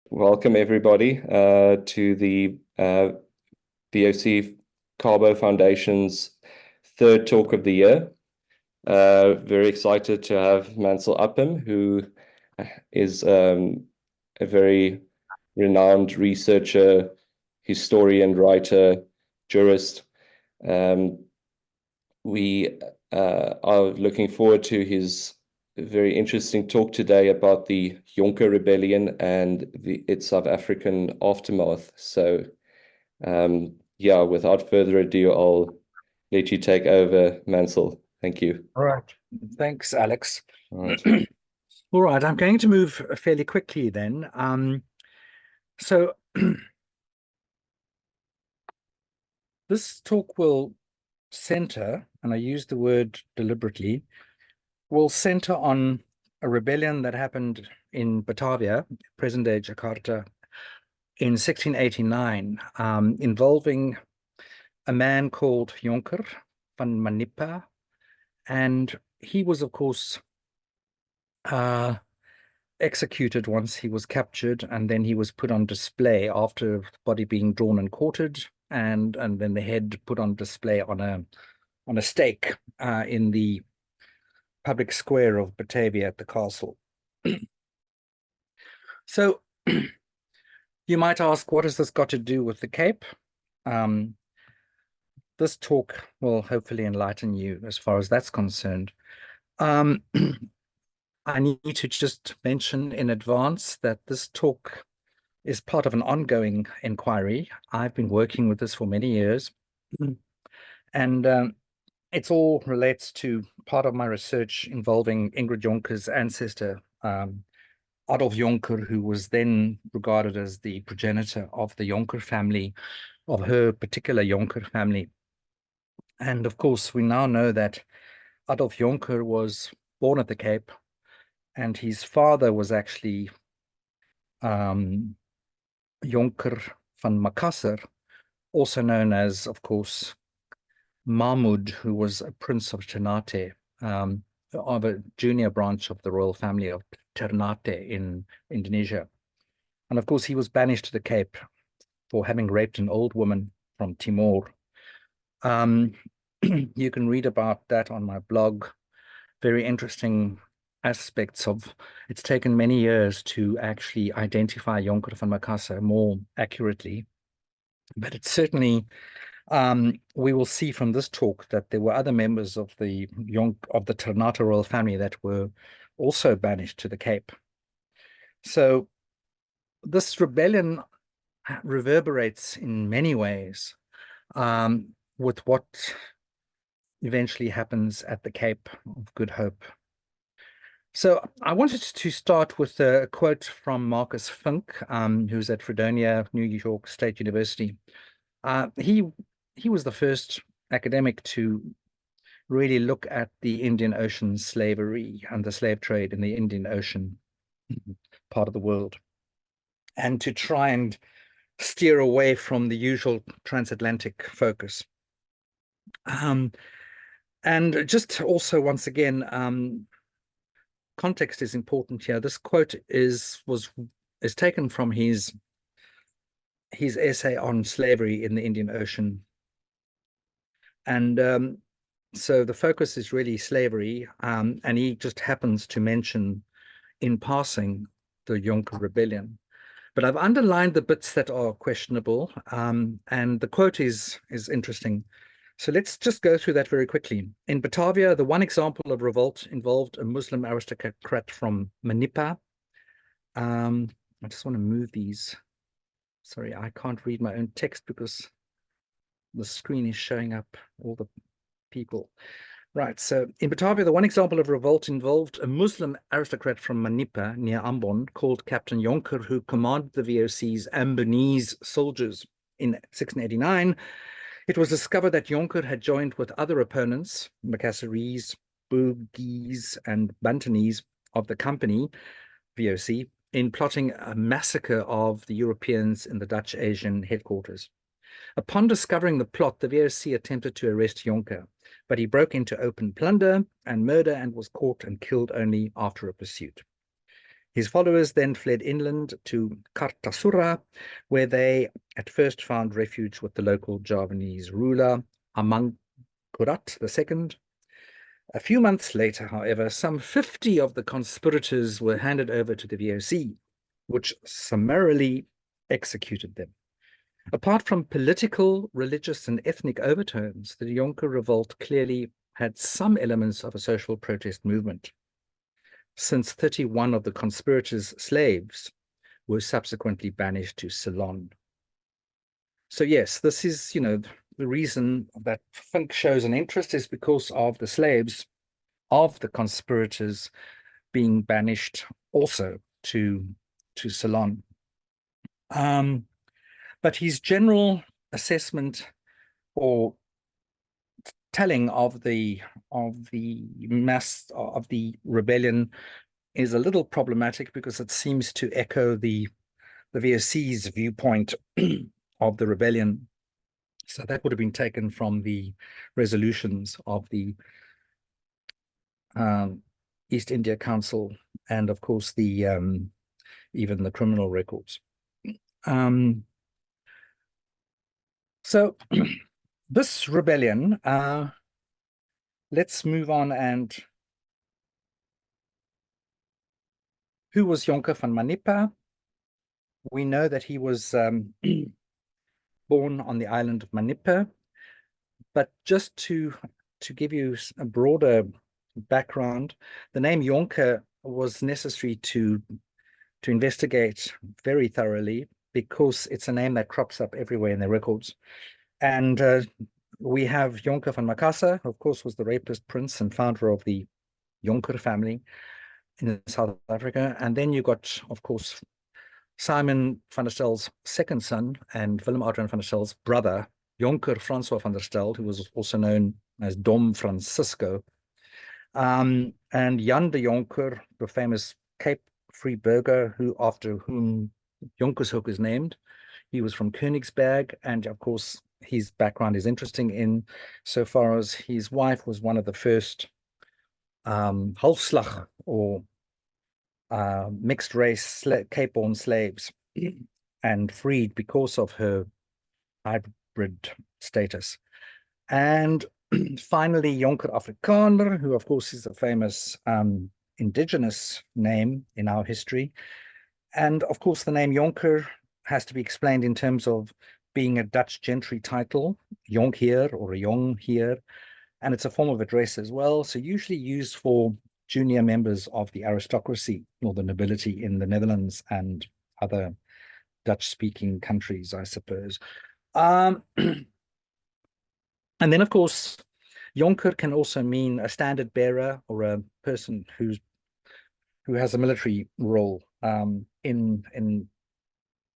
Welcome everybody to the VOC Carbo Foundation's third talk of the year. Very excited to have Mansell Upham, who is a very renowned researcher, historian, writer, jurist. We are looking forward to his very interesting talk today about the Jonker Rebellion and its South African aftermath. So, yeah, without further ado, I'll let you take over, Mansell. Thank you. All right. Thanks, Alex. All right. All right. I'm going to move fairly quickly then. So this talk will center, and I use the word deliberately, will center on a rebellion that happened in Batavia, present-day Jakarta, in 1689, involving a man called Jonker van Manipa, and he was, of course, executed once he was captured, and then he was put on display after the body being drawn and quartered, and then the head put on display on a stake in the public square of Batavia at the castle. So you might ask, what has this got to do with the Cape? This talk will hopefully enlighten you as far as that's concerned. I need to just mention in advance that this talk is part of an ongoing inquiry. I've been working with this for many years, and it all relates to part of my research involving Ingrid Jonker's ancestor, Adolf Jonker, who was then regarded as the progenitor of the Jonker family, of her particular Jonker family. And of course, we now know that Adolf Jonker was born at the Cape, and his father was actually Jonker van Makassar, also known as, of course, Mahmud, who was a prince of Ternate, of a junior branch of the royal family of Ternate in Indonesia. And of course, he was banished to the Cape for having raped an old woman from Timor. You can read about that on my blog. Very interesting aspects of, it's taken many years to actually identify Jonker van Makassar more accurately, but it's certainly, we will see from this talk that there were other members of the Ternate royal family that were also banished to the Cape. So this rebellion reverberates in many ways with what eventually happens at the Cape of Good Hope. So I wanted to start with a quote from Marcus Fink, who's at Fredonia, New York State University. He was the first academic to really look at the Indian Ocean slavery and the slave trade in the Indian Ocean part of the world, and to try and steer away from the usual transatlantic focus. And just also, once again, context is important here. This quote is taken from his essay on slavery in the Indian Ocean, and so the focus is really slavery, and he just happens to mention in passing the Jonker Rebellion. But I've underlined the bits that are questionable, and the quote is interesting. So let's just go through that very quickly. In Batavia, the one example of revolt involved a Muslim aristocrat from Manipa. I just want to move these. Sorry, I can't read my own text because the screen is showing up all the people. Right, so in Batavia, the one example of revolt involved a Muslim aristocrat from Manipa near Ambon called Captain Jonker, who commanded the VOC's Ambonese soldiers. In 1689, it was discovered that Jonker had joined with other opponents, Macassarese, Bugis, and Bantonese of the company, VOC, in plotting a massacre of the Europeans in the Dutch Asian headquarters. Upon discovering the plot, the VOC attempted to arrest Jonker, but he broke into open plunder and murder and was caught and killed only after a pursuit. His followers then fled inland to Kartasura, where they at first found refuge with the local Javanese ruler, Amangkurat II. A few months later, however, some 50 of the conspirators were handed over to the VOC, which summarily executed them. Apart from political, religious, and ethnic overtones, the Jonker revolt clearly had some elements of a social protest movement, since 31 of the conspirators' slaves were subsequently banished to Ceylon. So yes, this is, the reason that Fink shows an interest is because of the slaves of the conspirators being banished also to Ceylon. But his general assessment or telling of the rebellion is a little problematic because it seems to echo the VOC's viewpoint of the rebellion. So that would have been taken from the resolutions of the East India Council and, of course, the even the criminal records. So this rebellion, let's move on. And who was Jonker van Manipa? We know that he was born on the island of Manipa, but just to give you a broader background, the name Jonker was necessary to investigate very thoroughly because it's a name that crops up everywhere in the records. And we have Jonker van Makassar, of course, was the rapist prince and founder of the Jonker family in South Africa. And then you got, of course, Simon van der Stel's second son and Willem Adrian van der Stel's brother, Jonker Francois van der Stel, who was also known as Dom Francisco. And Jan de Jonker, the famous Cape Free burger, after whom Jonkershoek is named. He was from Königsberg, and of course, his background is interesting in so far as his wife was one of the first halfslag or mixed race Cape-born slaves and freed because of her hybrid status. And finally, Jonker Afrikaner, who of course is a famous indigenous name in our history. And of course, the name Jonker has to be explained in terms of being a Dutch gentry title, Jonkheer or a Jongheer, and it's a form of address as well. So usually used for junior members of the aristocracy or the nobility in the Netherlands and other Dutch-speaking countries, I suppose. And then, of course, Jonker can also mean a standard bearer or a person who has a military role in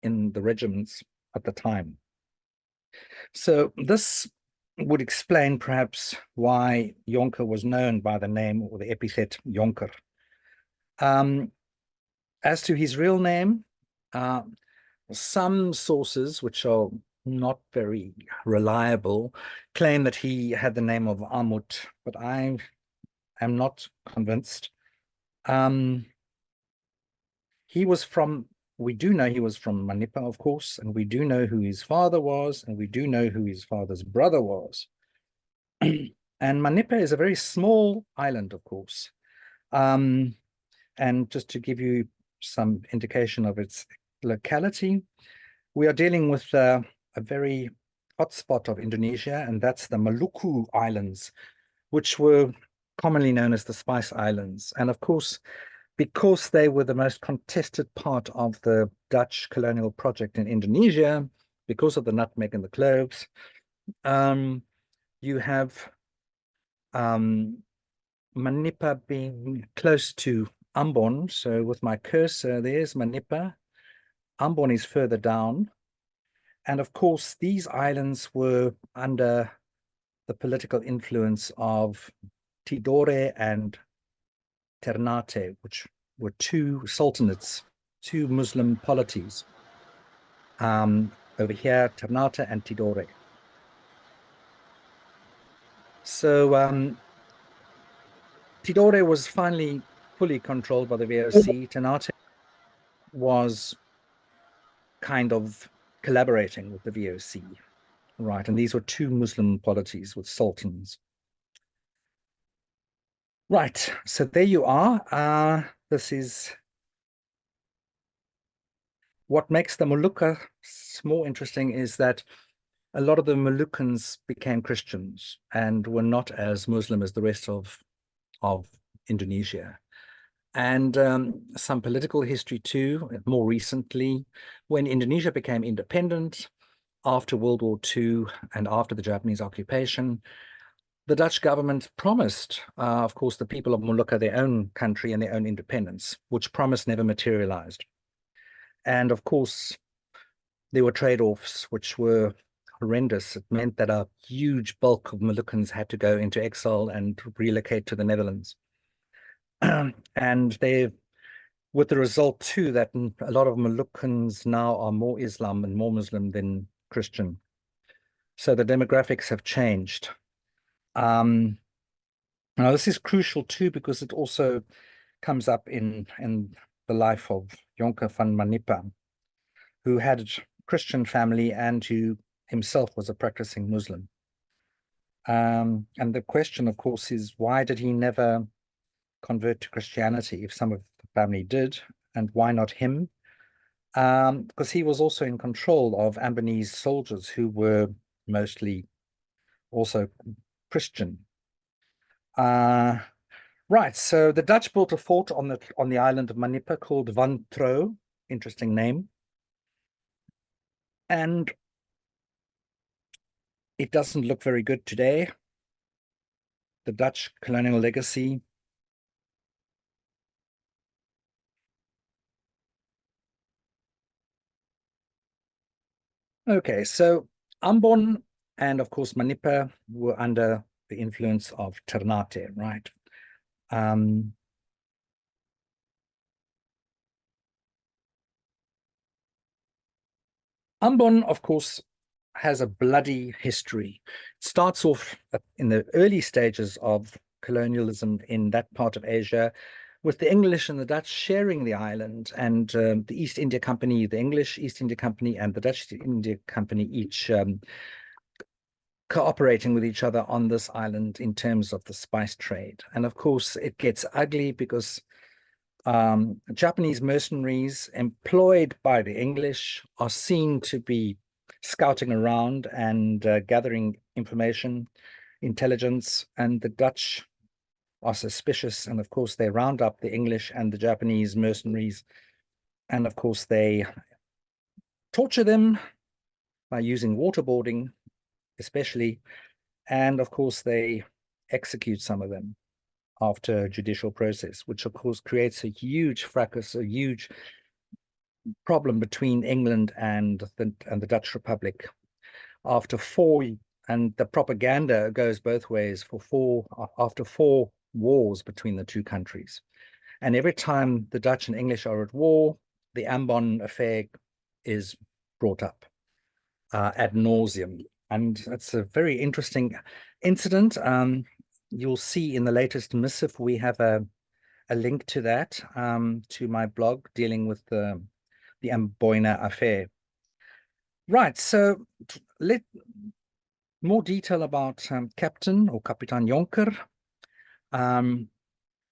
the regiments at the time. So this would explain perhaps why Jonker was known by the name or the epithet Jonker. As to his real name, some sources, which are not very reliable, claim that he had the name of Amut, but I am not convinced. We do know he was from Manipa, of course, and we do know who his father was, and we do know who his father's brother was. And Manipa is a very small island, of course. And just to give you some indication of its locality, we are dealing with a very hot spot of Indonesia, and that's the Maluku Islands, which were commonly known as the Spice Islands. And of course, because they were the most contested part of the Dutch colonial project in Indonesia, because of the nutmeg and the cloves, you have Manipa being close to Ambon. So with my cursor, there's Manipa. Ambon is further down. And of course, these islands were under the political influence of Tidore and Ternate, which were two sultanates, two Muslim polities. over here, Ternate and Tidore. So Tidore was finally fully controlled by the VOC. Ternate was kind of collaborating with the VOC, right? And these were two Muslim polities with sultans. Right, so there you are. This is what makes the Molucca more interesting is that a lot of the Moluccans became Christians and were not as Muslim as the rest of Indonesia. And some political history too, more recently, when Indonesia became independent after World War II and after the Japanese occupation, the Dutch government promised, of course, the people of Molucca their own country and their own independence, which promise never materialized. And of course, there were trade-offs which were horrendous. It meant that a huge bulk of Moluccans had to go into exile and relocate to the Netherlands. And they, with the result too, that a lot of Moluccans now are more Islam and more Muslim than Christian. So the demographics have changed. Now this is crucial too, because it also comes up in the life of Jonker van Manipa, who had a Christian family and who himself was a practicing Muslim. And the question, of course, is why did he never convert to Christianity if some of the family did, and why not him? Because he was also in control of Ambonese soldiers who were mostly also Christian. Right, so the Dutch built a fort on the island of Manipa called Van Tro, interesting name. And it doesn't look very good today. The Dutch colonial legacy. Okay, so Ambon and of course Manipa were under the influence of Ternate, right? Ambon, of course, has a bloody history. It starts off in the early stages of colonialism in that part of Asia, with the English and the Dutch sharing the island, and the East India Company, the English East India Company and the Dutch East India Company each cooperating with each other on this island in terms of the spice trade. And of course, it gets ugly because Japanese mercenaries employed by the English are seen to be scouting around and gathering information, intelligence, and the Dutch are suspicious. And of course, they round up the English and the Japanese mercenaries. And of course, they torture them by using waterboarding, especially. And of course, they execute some of them after judicial process, which of course creates a huge fracas, a huge problem between England and the Dutch Republic. After and the propaganda goes both ways after four wars between the two countries. And every time the Dutch and English are at war, the Ambon affair is brought up ad nauseum. And it's a very interesting incident. You'll see in the latest missive, we have a link to that, to my blog dealing with the Amboina affair. Right, so more detail about Captain or Kapitan Jonker.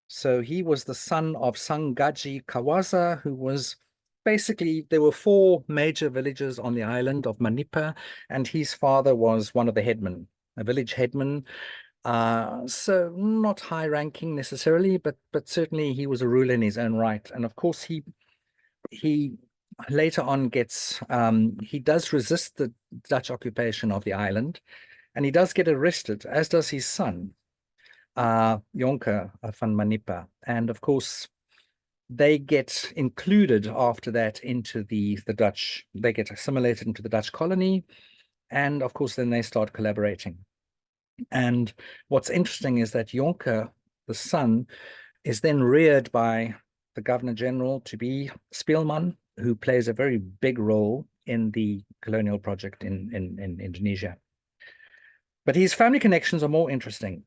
So he was the son of Sangaji Kawaza, who was basically, there were four major villages on the island of Manipa, and his father was one of the headmen, a village headman. So not high ranking necessarily, but certainly he was a ruler in his own right. And of course, he later on gets, he does resist the Dutch occupation of the island, and he does get arrested, as does his son, Jonker van Manipa. And of course, they get included after that into the Dutch, they get assimilated into the Dutch colony. And of course, then they start collaborating. And what's interesting is that Jonker, the son, is then reared by the Governor General to be Spielman, who plays a very big role in the colonial project in Indonesia. But his family connections are more interesting.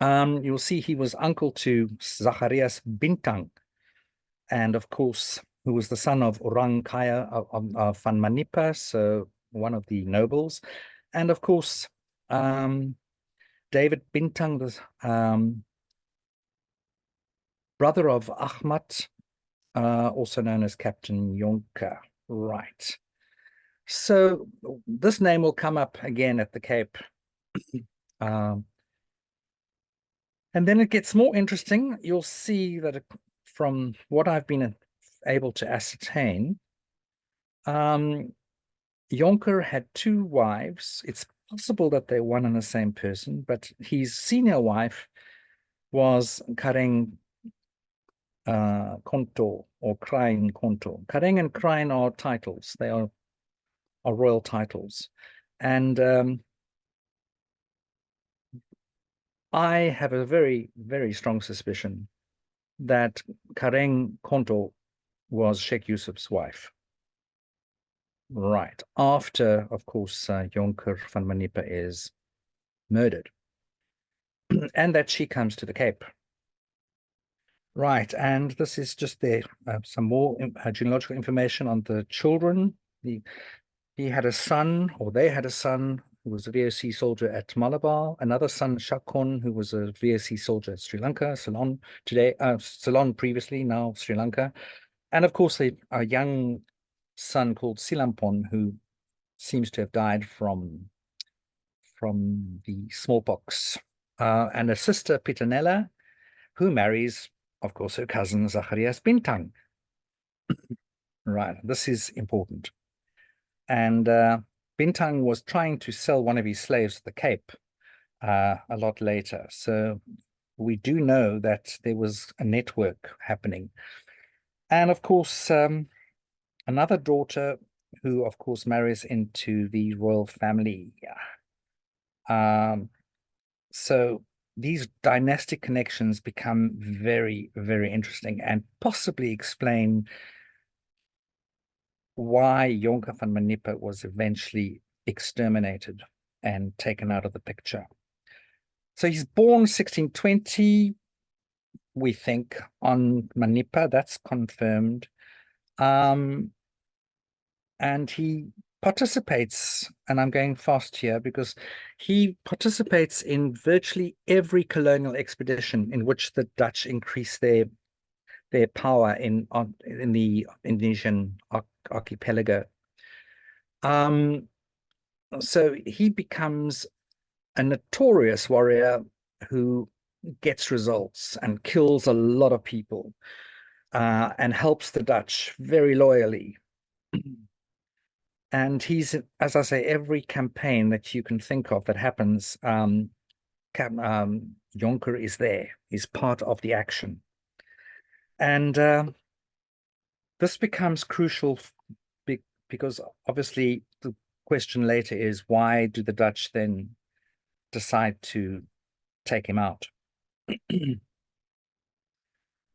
You'll see he was uncle to Zacharias Bintang, and of course, who was the son of Orang Kaya of van Manipa, so one of the nobles. And of course, David Bintang, the brother of Ahmad, also known as Captain Jonker. Right. So this name will come up again at the Cape. And then it gets more interesting. You'll see that from what I've been able to ascertain, Jonker had two wives. It's possible that they're one and the same person, but his senior wife was Kareng Konto or Krain Konto. Kareng and Krain are titles. They are royal titles. And I have a very, very strong suspicion that Kareng Konto was Sheikh Yusuf's wife. Right. After, of course, Jonker van Manipa is murdered. And that she comes to the Cape. Right. And this is just there. Some more genealogical information on the children. He had a son, or they had a son, who was a VOC soldier at Malabar, another son, Shakon, who was a VOC soldier at Sri Lanka, Ceylon today, Ceylon previously, now Sri Lanka. And of course, a young son called Silampon, who seems to have died from the smallpox, and a sister, Pitanella, who marries, of course, her cousin, Zacharias Bintang. Right, this is important. And Bintang was trying to sell one of his slaves to the Cape a lot later. So we do know that there was a network happening. And of course, another daughter who, of course, marries into the royal family. So these dynastic connections become very, very interesting and possibly explain why Jonker van Manipa was eventually exterminated and taken out of the picture. So he's born 1620, we think, on Manipa. That's confirmed. And he participates, and I'm going fast here because he participates in virtually every colonial expedition in which the Dutch increase their power in the Indonesian archipelago. So he becomes a notorious warrior who gets results and kills a lot of people, and helps the Dutch very loyally. And he's, as I say, every campaign that you can think of that happens, Jonker is there. He's part of the action. And this becomes crucial because obviously the question later is, why do the Dutch then decide to take him out?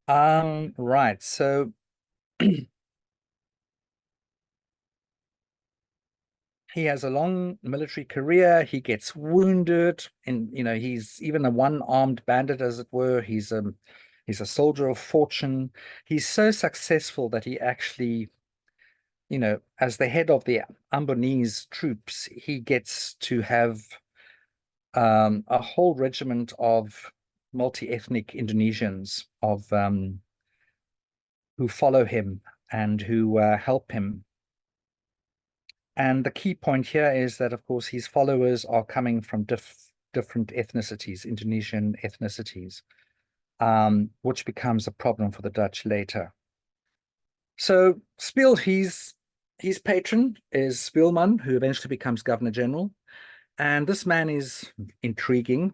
Right. So he has a long military career. He gets wounded, and he's even a one-armed bandit, as it were. He's a soldier of fortune. He's so successful that he actually, as the head of the Ambonese troops, he gets to have a whole regiment of multi-ethnic Indonesians who follow him and who help him. And the key point here is that, of course, his followers are coming from different ethnicities, Indonesian ethnicities, which becomes a problem for the Dutch later. So Spiel, his patron is Spielman, who eventually becomes Governor General. And this man is intriguing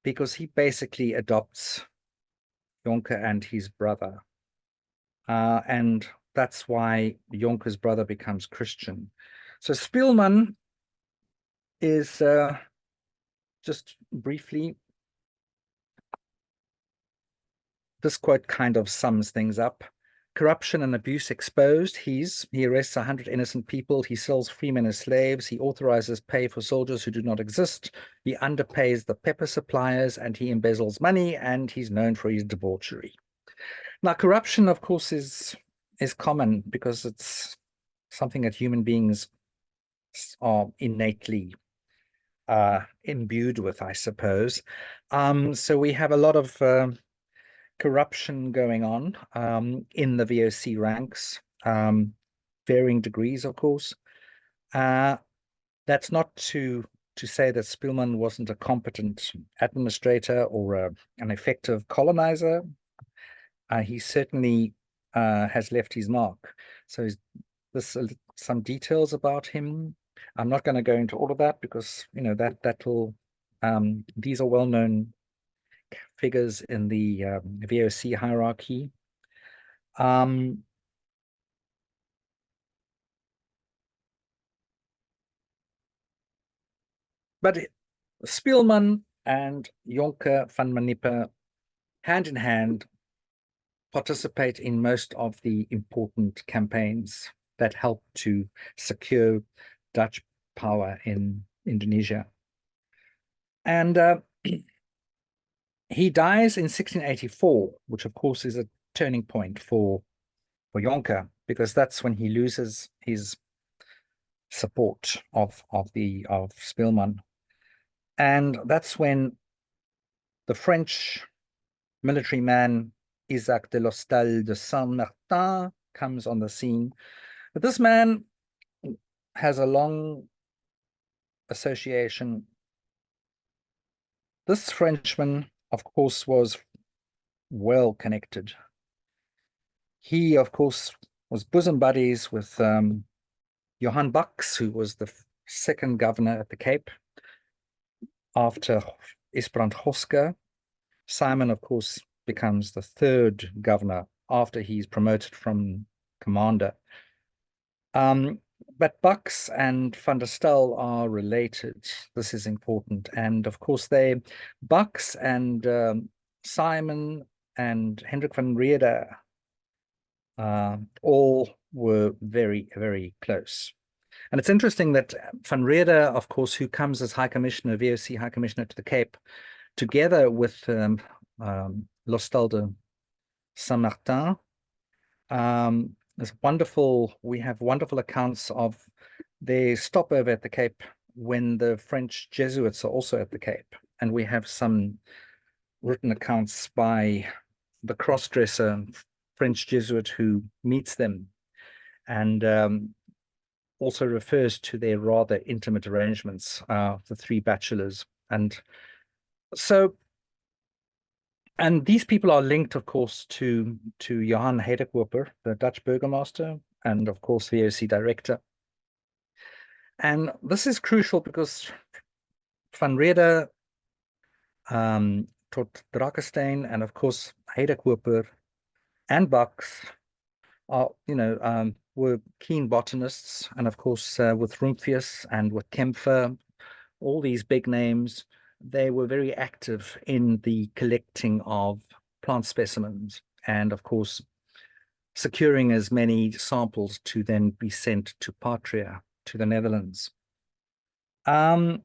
because he basically adopts Jonker and his brother. And that's why Jonker's brother becomes Christian. So Spielman is, just briefly, this quote kind of sums things up. corruption and abuse exposed. He arrests 100 innocent people. He sells free men as slaves. He authorizes pay for soldiers who do not exist. He underpays the pepper suppliers, and he embezzles money, and he's known for his debauchery. Now, corruption, of course, is common because it's something that human beings are innately imbued with, I suppose. So we have a lot of corruption going on in the VOC ranks, varying degrees, of course. That's not to say that Spielmann wasn't a competent administrator or an effective colonizer. He certainly has left his mark. So there's some details about him. I'm not going to go into all of that because that will these are well-known figures in the VOC hierarchy. But Spielmann and Jonker van Manipa, hand in hand, participate in most of the important campaigns that help to secure Dutch power in Indonesia. And he dies in 1684, which of course is a turning point for Jonker, because that's when he loses his support of Spielmann. And that's when the French military man Isaac de l'Hostal de Saint-Martin comes on the scene. But this man has a long association. This Frenchman, of course, was well connected. He, of course, was bosom buddies with Johan Bux, who was the second governor at the Cape after Isbrand Hosker. Simon, of course, becomes the third governor after he's promoted from commander. But Bux and van der Stel are related. This is important. And of course, Bux and Simon and Hendrik van Reede all were very, very close. And it's interesting that van Reede, of course, who comes as High Commissioner, VOC High Commissioner to the Cape, together with l'Hostal de Saint-Martin, we have wonderful accounts of their stopover at the Cape when the French Jesuits are also at the Cape. And we have some written accounts by the cross-dresser French Jesuit who meets them and also refers to their rather intimate arrangements, the three bachelors. And these people are linked, of course, to Johan Hedekoper, the Dutch burgomaster, and of course, VOC director. And this is crucial because van Reede, tot Drakestein, and of course, Hedekoper and Bux are, were keen botanists. And of course, with Rumphius and with Kempfer, all these big names, they were very active in the collecting of plant specimens and, of course, securing as many samples to then be sent to Patria, to the Netherlands. What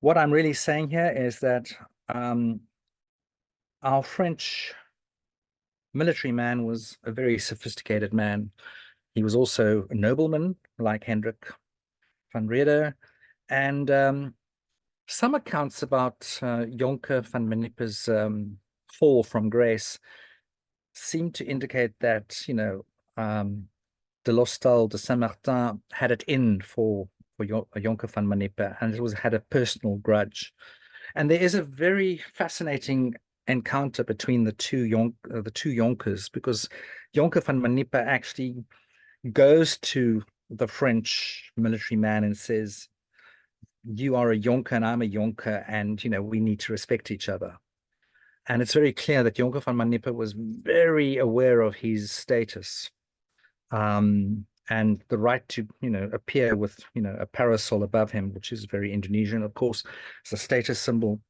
I'm really saying here is that our French military man was a very sophisticated man. He was also a nobleman like Hendrik van Reede. And some accounts about Jonker van Manipa's fall from grace seem to indicate that, de l'Hostal de Saint-Martin had it in for Jonker van Manipa, and it had a personal grudge. And there is a very fascinating encounter between the two Jonkers, because Jonker van Manipa actually goes to the French military man and says, "You are a Jonker and I'm a Jonker, and we need to respect each other." And it's very clear that Jonker van Manipa was very aware of his status, and the right to appear with a parasol above him, which is very Indonesian, of course. It's a status symbol.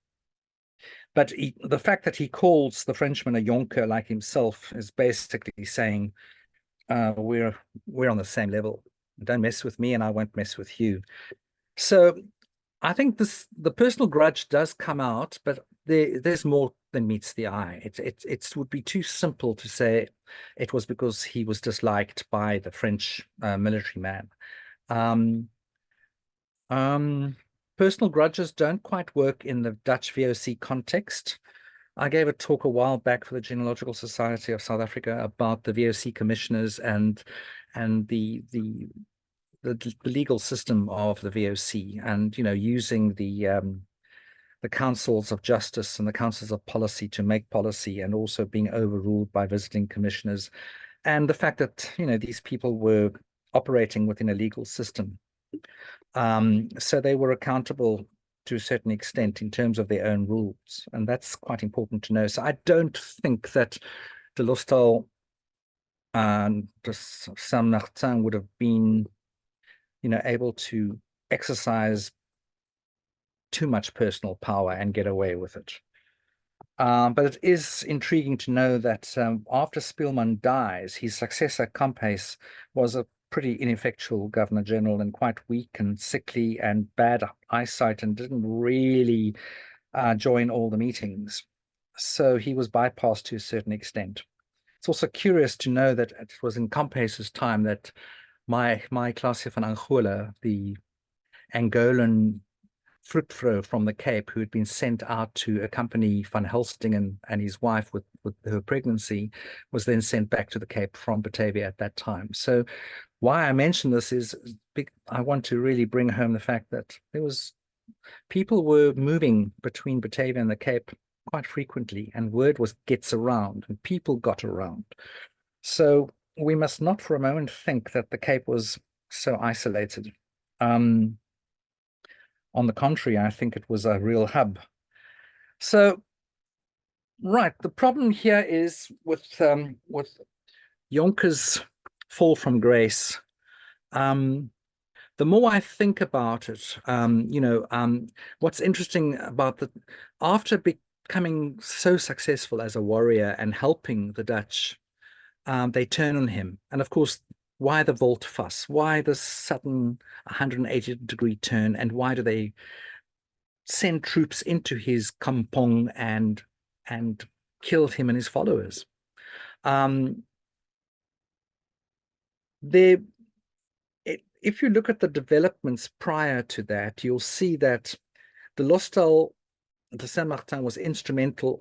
But the fact that he calls the Frenchman a Jonker like himself is basically saying, we're on the same level. Don't mess with me and I won't mess with you. So I think the personal grudge does come out, but there's more than meets the eye. It would be too simple to say it was because he was disliked by the French military man. Personal grudges don't quite work in the Dutch VOC context. I gave a talk a while back for the Genealogical Society of South Africa about the VOC commissioners and the legal system of the VOC, and using the councils of justice and the councils of policy to make policy, and also being overruled by visiting commissioners, and the fact that these people were operating within a legal system, so they were accountable to a certain extent in terms of their own rules, and that's quite important to know. So I don't think that de Lostal and Sam Martin would have been able to exercise too much personal power and get away with it. But it is intriguing to know that after Spielman dies, his successor, Campees, was a pretty ineffectual governor general and quite weak and sickly and bad eyesight and didn't really join all the meetings. So he was bypassed to a certain extent. It's also curious to know that it was in Campees's time that my Klaasje van Angola, the Angolan fruitvrouw from the Cape, who had been sent out to accompany Van Helsting and his wife with her pregnancy, was then sent back to the Cape from Batavia at that time. So why I mention this is I want to really bring home the fact that people were moving between Batavia and the Cape quite frequently, and word gets around and people got around. So we must not for a moment think that the Cape was so isolated. On the contrary, I think it was a real hub. So, right, the problem here is with Jonker's fall from grace. The more I think about it, what's interesting about after becoming so successful as a warrior and helping the Dutch, they turn on him. And of course, why the volte-face? Why the sudden 180-degree turn? And why do they send troops into his kampong and killed him and his followers? If you look at the developments prior to that, you'll see that de Lostal de Saint-Martin was instrumental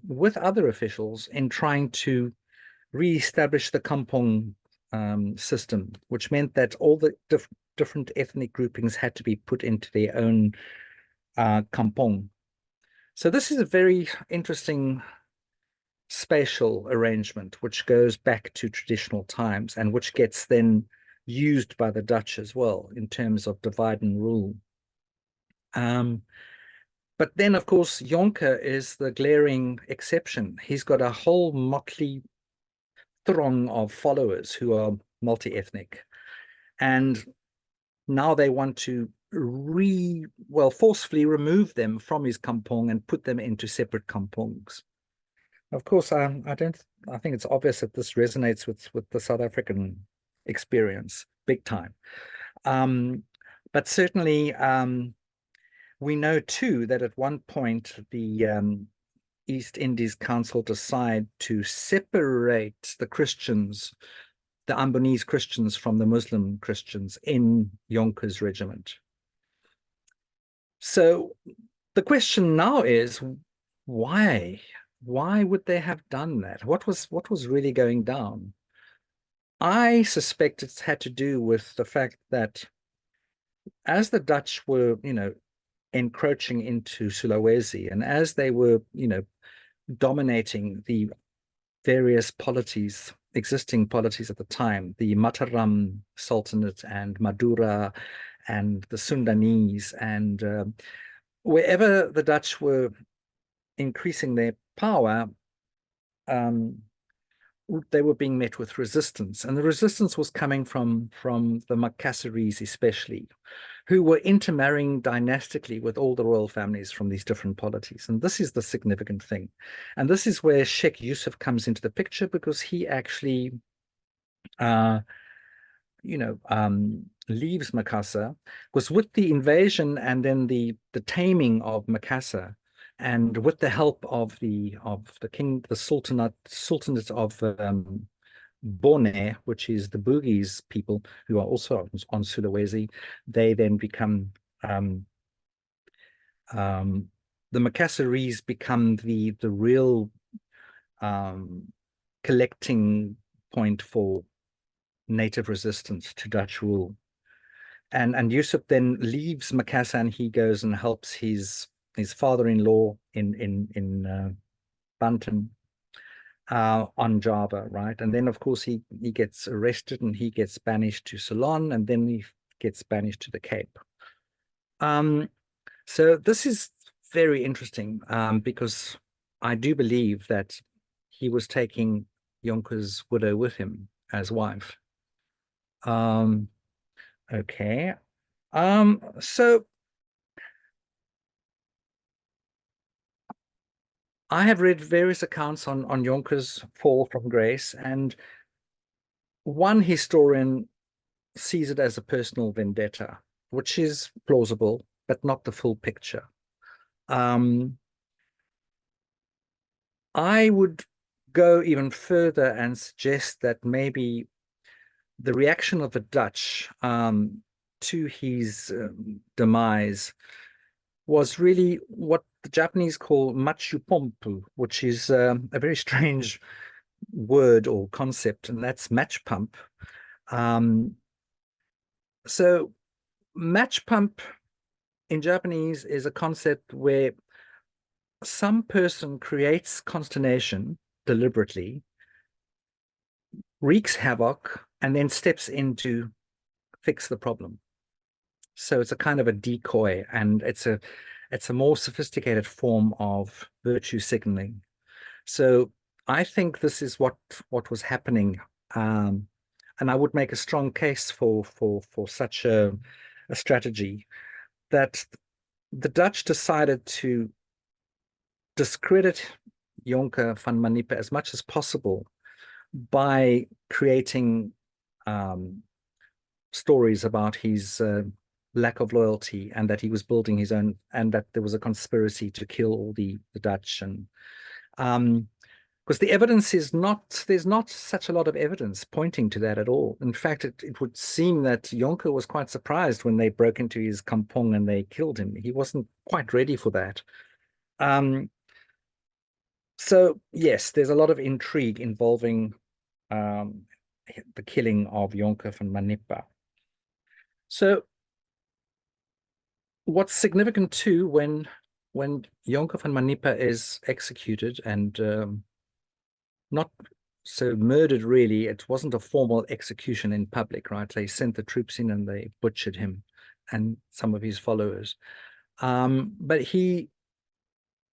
with other officials in trying to re-establish the kampong system, which meant that all the different ethnic groupings had to be put into their own kampong. So this is a very interesting spatial arrangement, which goes back to traditional times and which gets then used by the Dutch as well in terms of divide and rule. But then, of course, Jonker is the glaring exception. He's got a whole motley throng of followers who are multi-ethnic, and now they want to forcefully remove them from his kampong and put them into separate kampongs. Of course, I think it's obvious that this resonates with the South African experience big time. But certainly, we know too that at one point the East Indies Council decide to separate the Christians, the Ambonese Christians, from the Muslim Christians in Jonker's regiment. So the question now is, why? Why would they have done that? What was really going down? I suspect it's had to do with the fact that as the Dutch were, encroaching into Sulawesi, and as they were, dominating the various polities, existing polities at the time, the Mataram Sultanate and Madura and the Sundanese, and wherever the Dutch were increasing their power, they were being met with resistance, and the resistance was coming from the Makassarese especially, who were intermarrying dynastically with all the royal families from these different polities. And this is the significant thing. And this is where Sheikh Yusuf comes into the picture, because he actually leaves Makassar, because with the invasion and then the taming of Makassar, and with the help of the sultanate of Bone, which is the Bugis people who are also on Sulawesi, they then become the Makassarese become the real collecting point for native resistance to Dutch rule. And Yusuf then leaves Makassar, and he goes and helps his father-in-law in Banten on Java, right? And then of course he gets arrested and he gets banished to Ceylon, and then he gets banished to the Cape. So this is very interesting, because I do believe that he was taking Jonker's widow with him as wife. Okay. So I have read various accounts on Jonker's fall from grace, and one historian sees it as a personal vendetta, which is plausible, but not the full picture. I would go even further and suggest that maybe the reaction of the Dutch to his demise was really what the Japanese call machupompu, which is a very strange word or concept, and that's match pump. So match pump in Japanese is a concept where some person creates consternation deliberately, wreaks havoc, and then steps in to fix the problem. So it's a kind of a decoy, and it's a more sophisticated form of virtue signaling. So I think this is what was happening, and I would make a strong case for such a strategy, that the Dutch decided to discredit Jonker van Manipa as much as possible by creating stories about his lack of loyalty, and that he was building his own, and that there was a conspiracy to kill all the Dutch. And because the evidence is not, there's not such a lot of evidence pointing to that at all. In fact, it would seem that Jonker was quite surprised when they broke into his kampong and they killed him. He wasn't quite ready for that. So yes, there's a lot of intrigue involving the killing of Jonker van Manipa. So what's significant too, when Jonker van Manipa is executed, and not so murdered really, it wasn't a formal execution in public, right? They sent the troops in and they butchered him and some of his followers. But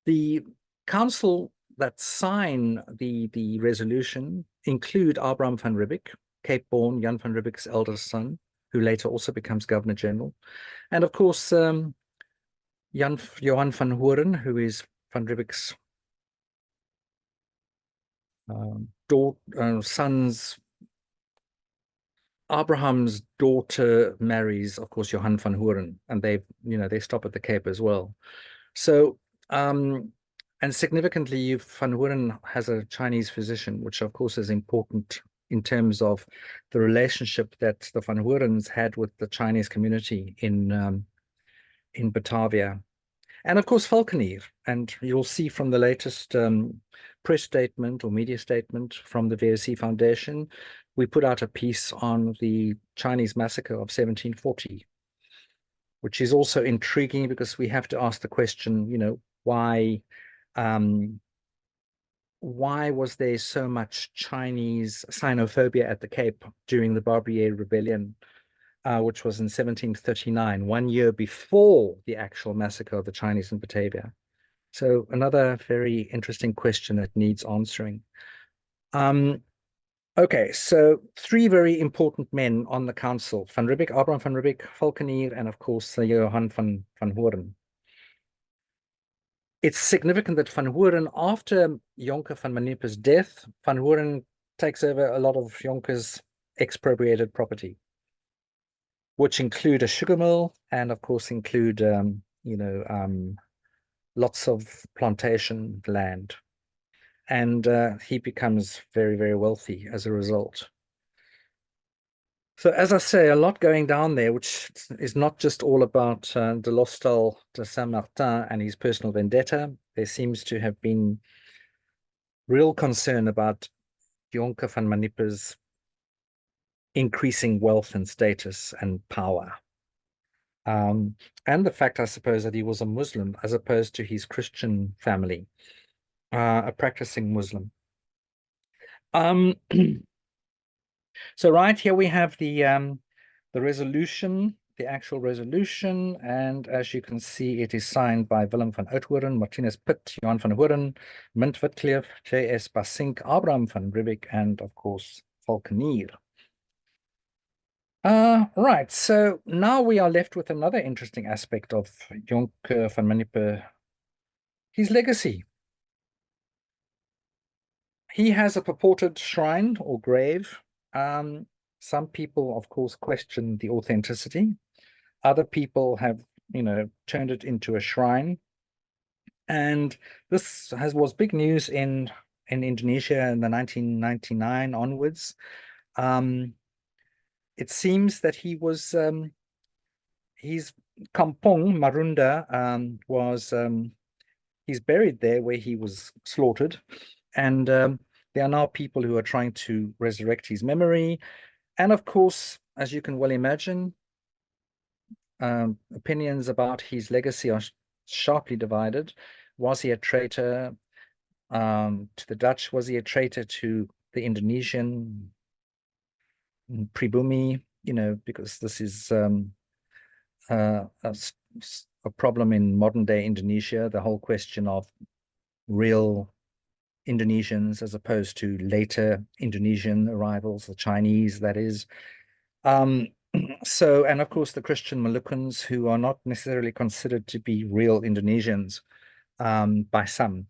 the council that sign the resolution include Abraham van Riebeeck, Cape-born Jan van Riebeeck's eldest son, who later also becomes Governor General. And of course, Johan van Horen, who is van Riebeeck's son's, Abraham's daughter marries, of course, Johan van Horen, and they stop at the Cape as well. So, and significantly, Van Horen has a Chinese physician, which of course is important in terms of the relationship that the Van Horens had with the Chinese community in Batavia. And of course, Falconer. And you'll see from the latest press statement or media statement from the VOC Foundation, we put out a piece on the Chinese massacre of 1740, which is also intriguing, because we have to ask the question, why was there so much Chinese xenophobia at the Cape during the Barbary Rebellion, which was in 1739, 1 year before the actual massacre of the Chinese in Batavia? So another very interesting question that needs answering. Okay, so three very important men on the council: Van Riebeeck, Abraham van Riebeeck, Valkenier, and of course Johan van Hoorn. It's significant that Van Hoorn, after Jonker van Manipa's death, Van Hoorn takes over a lot of Jonker's expropriated property, which include a sugar mill and, of course, include lots of plantation land. And he becomes very, very wealthy as a result. So, as I say, a lot going down there, which is not just all about de l'Hostal de Saint-Martin and his personal vendetta. There seems to have been real concern about Jonker van Manipa's increasing wealth and status and power. And the fact, I suppose, that he was a Muslim as opposed to his Christian family, a practicing Muslim. So right here we have the resolution, the actual resolution, and as you can see, it is signed by Willem van Oudthoorn, Martinus Pitt, Johan van Hoorn, Mint Witkleef, J.S. Basink, Abraham van Riebeeck, and of course Valkenier. Right, so now we are left with another interesting aspect of Jonker van Manipa, his legacy. He has a purported shrine or grave. Some people, of course, question the authenticity. Other people have, turned it into a shrine. And this was big news in Indonesia in the 1999 onwards. It seems that his kampong Marunda was he's buried there where he was slaughtered, and there are now people who are trying to resurrect his memory. And of course, as you can well imagine, opinions about his legacy are sharply divided. Was he a traitor to the Dutch? Was he a traitor to the Indonesian Pribumi? Because this is a problem in modern day Indonesia, the whole question of real Indonesians as opposed to later Indonesian arrivals, the Chinese, that is. So, and of course, the Christian Moluccans, who are not necessarily considered to be real Indonesians by some.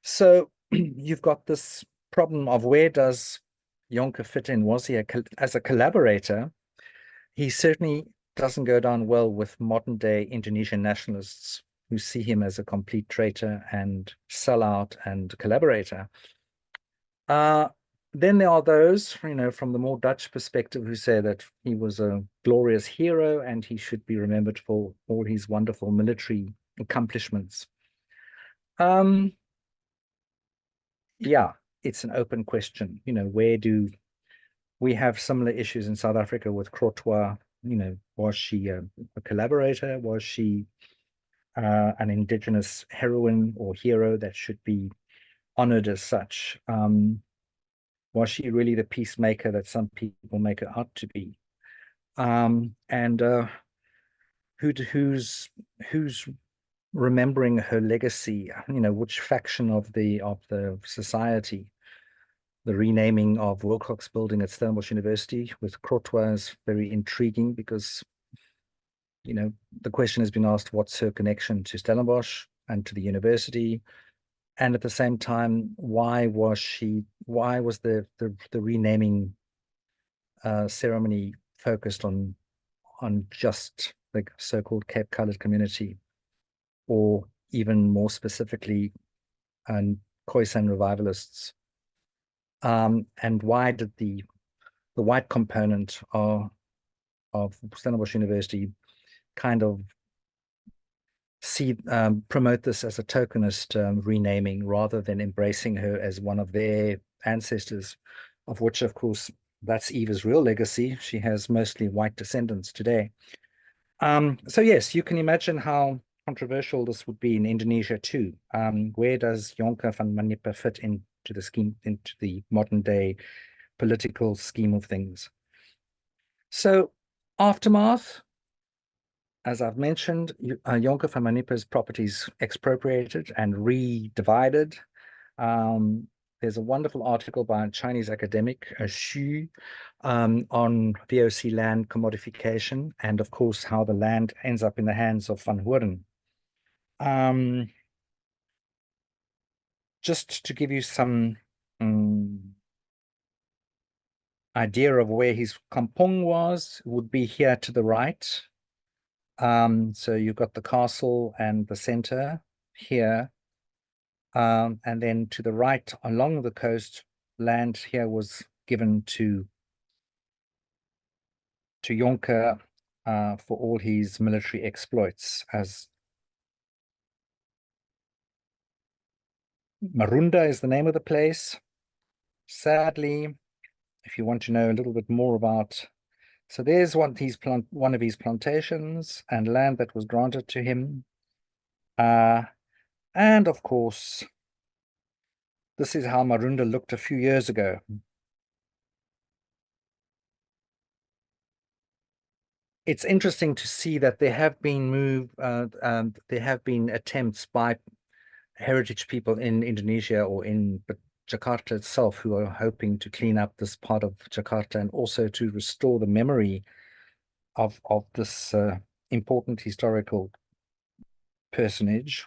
So you've got this problem of where does Jonker fit in? Was he as a collaborator? He certainly doesn't go down well with modern day Indonesian nationalists who see him as a complete traitor and sellout and collaborator. Then there are those, from the more Dutch perspective, who say that he was a glorious hero and he should be remembered for all his wonderful military accomplishments. Yeah, it's an open question. Where do we have similar issues in South Africa with Crotoy? Was she a collaborator? Was she an indigenous heroine or hero that should be honored as such? Was she really the peacemaker that some people make her out to be? And who's remembering her legacy? Which faction of the society? The renaming of Wilcox Building at Stellenbosch University with Crotoy is very intriguing because, the question has been asked, what's her connection to Stellenbosch and to the university? And at the same time, why was the renaming ceremony focused on just the so-called Cape Coloured community, or even more specifically, Khoisan revivalists? And why did the white component of Stellenbosch University kind of promote this as a tokenist renaming rather than embracing her as one of their ancestors, of which, of course, that's Eva's real legacy. She has mostly white descendants today. So yes, you can imagine how controversial this would be in Indonesia too. Where does Jonker van Manipa fit into the scheme, into the modern day political scheme of things? So aftermath, as I've mentioned, Jonker van Manipa's properties expropriated and re-divided. there's a wonderful article by a Chinese academic, Xu, on VOC land commodification, and of course how the land ends up in the hands of Van Hoorn. Just to give you some idea of where his kampong was, would be here to the right. So you've got the castle and the center here. And then to the right along the coast, land here was given to Jonker for all his military exploits. As Marunda is the name of the place. Sadly, if you want to know a little bit more about, so there's one of his plantations and land that was granted to him. And of course, this is how Marunda looked a few years ago. It's interesting to see that there have been there have been attempts by heritage people in Indonesia or in Jakarta itself who are hoping to clean up this part of Jakarta and also to restore the memory of this important historical personage.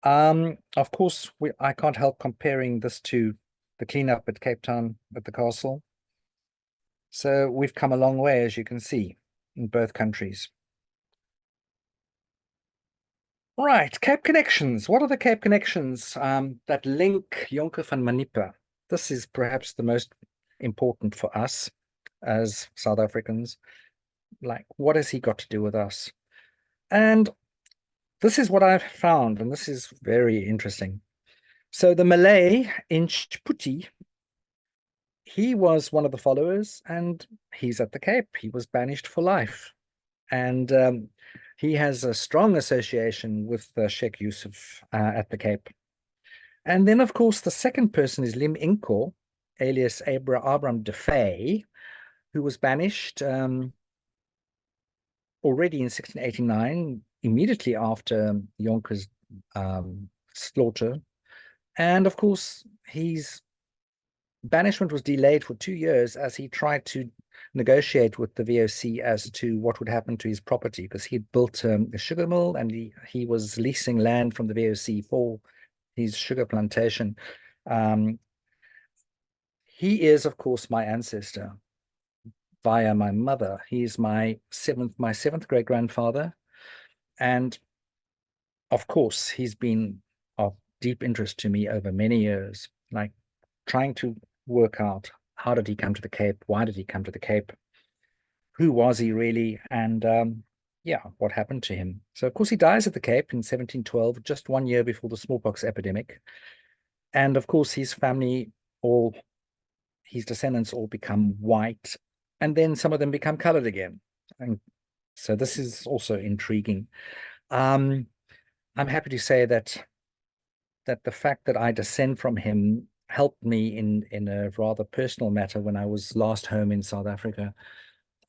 Of course, I can't help comparing this to the cleanup at Cape Town at the castle. So we've come a long way, as you can see, in both countries. Right, Cape connections. What are the Cape connections that link Jonker van Manipa? This is perhaps the most important for us as South Africans. Like, what has he got to do with us? And this is what I've found, and this is very interesting. So the Malay in Chputi, he was one of the followers, and he's at the Cape. He was banished for life. And he has a strong association with Sheikh Yusuf at the Cape. And then, of course, the second person is Lim Inko, alias Abram de Fay, who was banished already in 1689, immediately after Jonker's slaughter. And of course, his banishment was delayed for 2 years as he tried to negotiate with the VOC as to what would happen to his property, because he'd built a sugar mill and he was leasing land from the VOC for his sugar plantation. He is, of course, my ancestor via my mother. He's my seventh great grandfather. And of course, he's been of deep interest to me over many years, like trying to work out how did he come to the Cape? Why did he come to the Cape? Who was he really? And yeah, what happened to him? So, of course, he dies at the Cape in 1712, just 1 year before the smallpox epidemic. And of course, his family, his descendants all become white, and then some of them become colored again. And so this is also intriguing. I'm happy to say that the fact that I descend from him helped me in a rather personal matter. When I was last home in South Africa,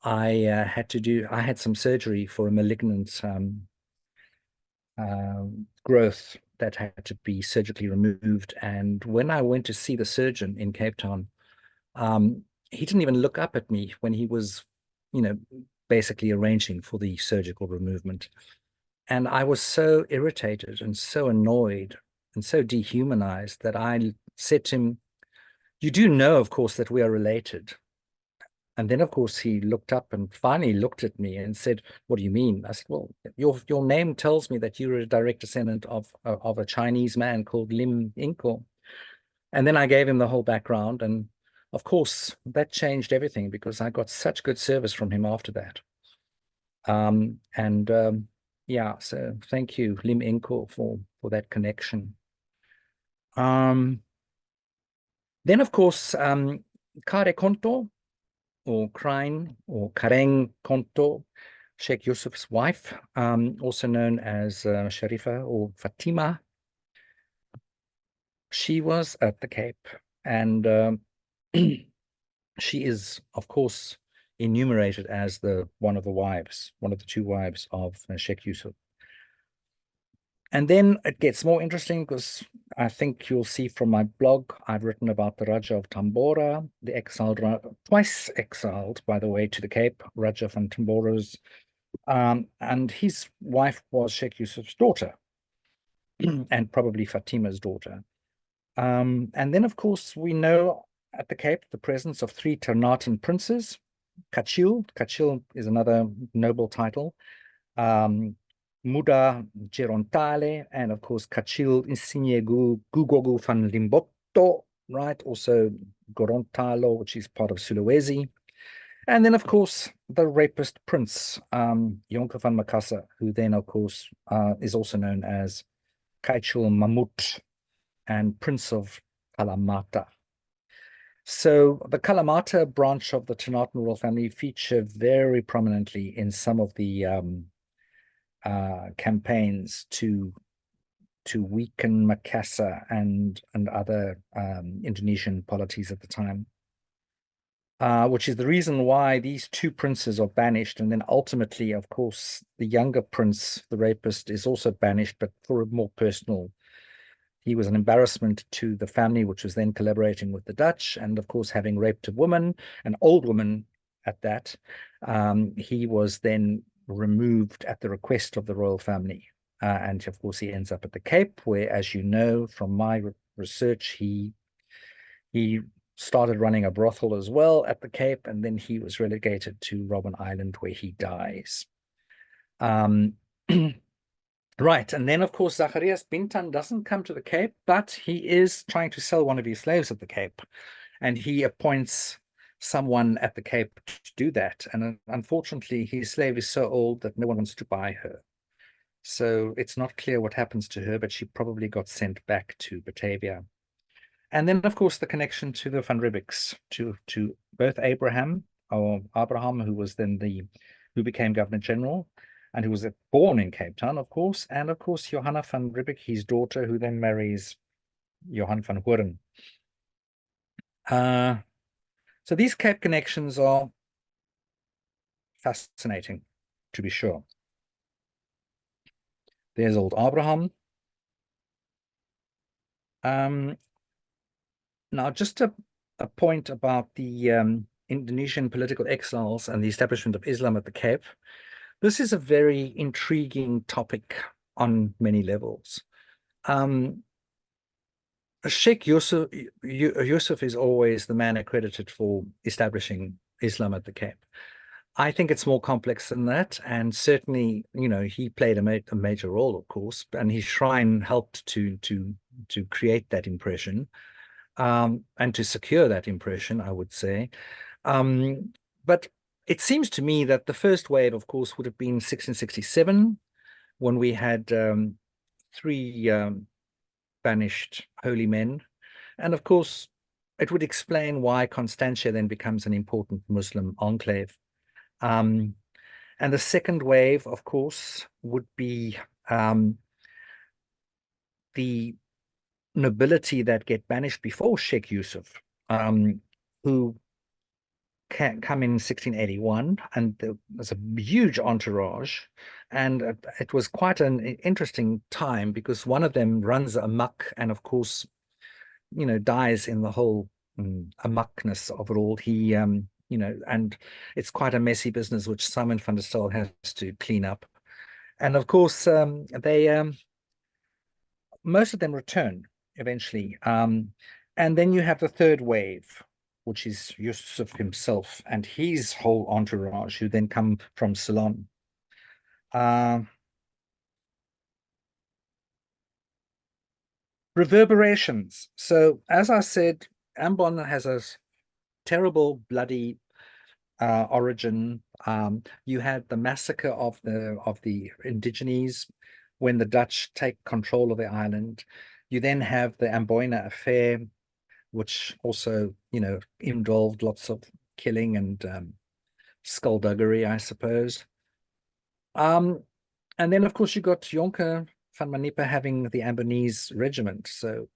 I had some surgery for a malignant growth that had to be surgically removed. And when I went to see the surgeon in Cape Town, he didn't even look up at me when he was, basically arranging for the surgical removal. And I was so irritated and so annoyed and so dehumanized that I said to him, "You do know, of course, that we are related." And then, of course, he looked up and finally looked at me and said, "What do you mean?" I said, "Well, your name tells me that you're a direct descendant of a Chinese man called Lim Inko." And then I gave him the whole background. And of course, that changed everything because I got such good service from him after that. Yeah, so thank you, Lim Inko, for that connection. Then, of course, Kare Konto, or Krine, or Kareng Konto, Sheikh Yusuf's wife, also known as Sharifa or Fatima. She was at the Cape, and she is, of course, enumerated as one of the two wives of Sheikh Yusuf. And then it gets more interesting because I think you'll see from my blog, I've written about the Raja of Tambora, the exiled, twice exiled, by the way, to the Cape, Raja van Tambora's, and his wife was Sheikh Yusuf's daughter, and probably Fatima's daughter. And then, of course, we know at the Cape the presence of three Ternatan princes. Kachil. Kachil is another noble title. Muda Gerontale, and of course Kachil Insigne Gugogu van Limboto, right? Also Gorontalo, which is part of Sulawesi. And then, of course, the rapist prince, Jonker van Makassar, who then, of course, is also known as Kaichul Mamut and Prince of Kalamata. So the Kalamata branch of the Ternatan royal family feature very prominently in some of the campaigns to weaken Makassar and other Indonesian polities at the time, which is the reason why these two princes are banished. And then ultimately, of course, the younger prince, the rapist, is also banished, but for a more personal. He was an embarrassment to the family, which was then collaborating with the Dutch. And of course, having raped a woman, an old woman at that, he was then removed at the request of the royal family. And of course, he ends up at the Cape, where, as you know from my research, he started running a brothel as well at the Cape, and then he was relegated to Robben Island, where he dies. Right, and then of course Zacharias Bintan doesn't come to the Cape, but he is trying to sell one of his slaves at the Cape, and he appoints someone at the Cape to do that. And unfortunately, his slave is so old that no one wants to buy her. So it's not clear what happens to her, but she probably got sent back to Batavia. And then, of course, the connection to the Van Riebeecks, to both Abraham, who was then who became Governor General, and who was born in Cape Town, of course, and of course Johanna van Riebeeck, his daughter, who then marries Johan van Hoorn. So these Cape connections are fascinating, to be sure. There's old Abraham. Now, just a point about the Indonesian political exiles and the establishment of Islam at the Cape. This is a very intriguing topic on many levels. Sheikh Yusuf is always the man accredited for establishing Islam at the Cape. I think it's more complex than that, and certainly, he played a major role, of course, and his shrine helped to create that impression, and to secure that impression, I would say. But it seems to me that the first wave, of course, would have been 1667, when we had three banished holy men. And of course, it would explain why Constantia then becomes an important Muslim enclave. And the second wave, of course, would be the nobility that get banished before Sheikh Yusuf, who can come in 1681, and there's a huge entourage, and it was quite an interesting time because one of them runs amok and of course dies in the whole amokness of it all. He and it's quite a messy business which Simon van der Stel has to clean up, and of course they most of them return eventually, and then you have the third wave, which is Yusuf himself and his whole entourage, who then come from Ceylon. Reverberations. So, as I said, Ambon has a terrible, bloody origin. You had the massacre of the indigenes when the Dutch take control of the island. You then have the Amboina affair, which also, involved lots of killing and skullduggery, I suppose. And then, of course, you got Jonker van Manipa having the Ambonese regiment. So,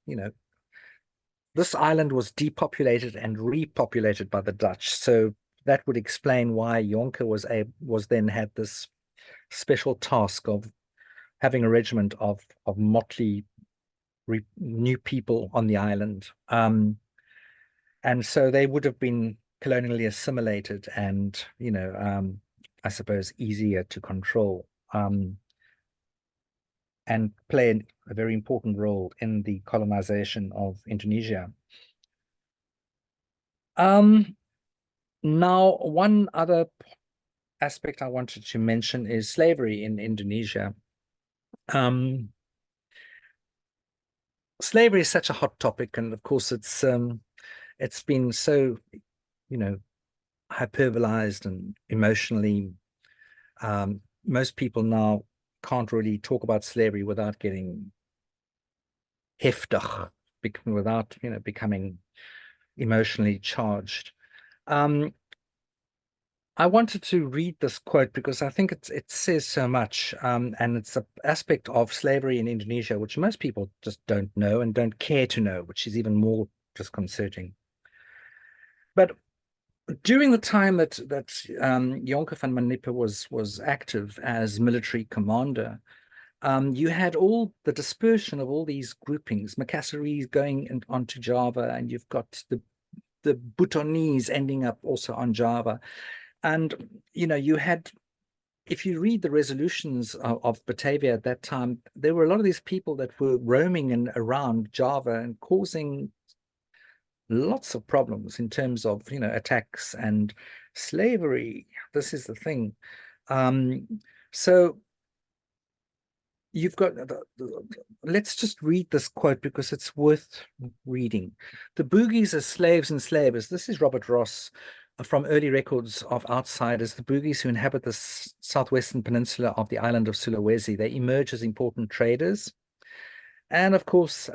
this island was depopulated and repopulated by the Dutch. So that would explain why Jonker was then had this special task of having a regiment of motley new people on the island. And so they would have been colonially assimilated and, I suppose, easier to control, and play a very important role in the colonization of Indonesia. Now, one other aspect I wanted to mention is slavery in Indonesia. Slavery is such a hot topic, and of course it's been so, hyperbolized and emotionally. Most people now can't really talk about slavery without getting heftig, without becoming emotionally charged. I wanted to read this quote because I think it says so much, and it's an aspect of slavery in Indonesia which most people just don't know and don't care to know, which is even more disconcerting. But during the time that Jonker van Manipa was active as military commander, you had all the dispersion of all these groupings, Makassarese going onto Java, and you've got the Butonese ending up also on Java. And, you had, if you read the resolutions of Batavia at that time, there were a lot of these people that were roaming around Java and causing lots of problems in terms of, attacks and slavery. This is the thing. So you've got, let's just read this quote because it's worth reading. The Bugis are slaves and slavers. This is Robert Ross from early records of outsiders. The Bugis who inhabit the southwestern peninsula of the island of Sulawesi, they emerge as important traders. And of course,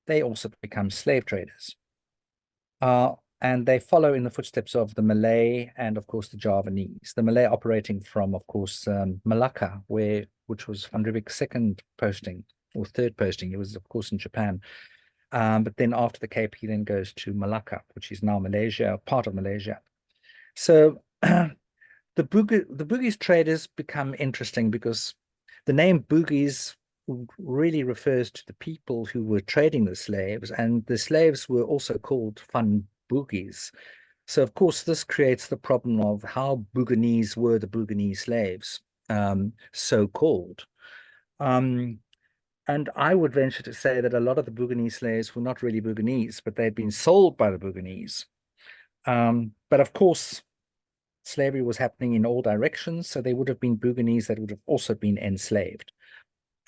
they also become slave traders. And they follow in the footsteps of the Malay and, of course, the Javanese. The Malay operating from, of course, Malacca, which was Van Riebeck's second posting or third posting. It was, of course, in Japan. But then after the Cape, he then goes to Malacca, which is now Malaysia, part of Malaysia. So the Bugis traders become interesting because the name Bugis really refers to the people who were trading the slaves, and the slaves were also called Van Bugis. So, of course, this creates the problem of how Buginese were the Buginese slaves, so-called. And I would venture to say that a lot of the Buginese slaves were not really Buginese, but they'd been sold by the Buginese. But of course, slavery was happening in all directions, so there would have been Buginese that would have also been enslaved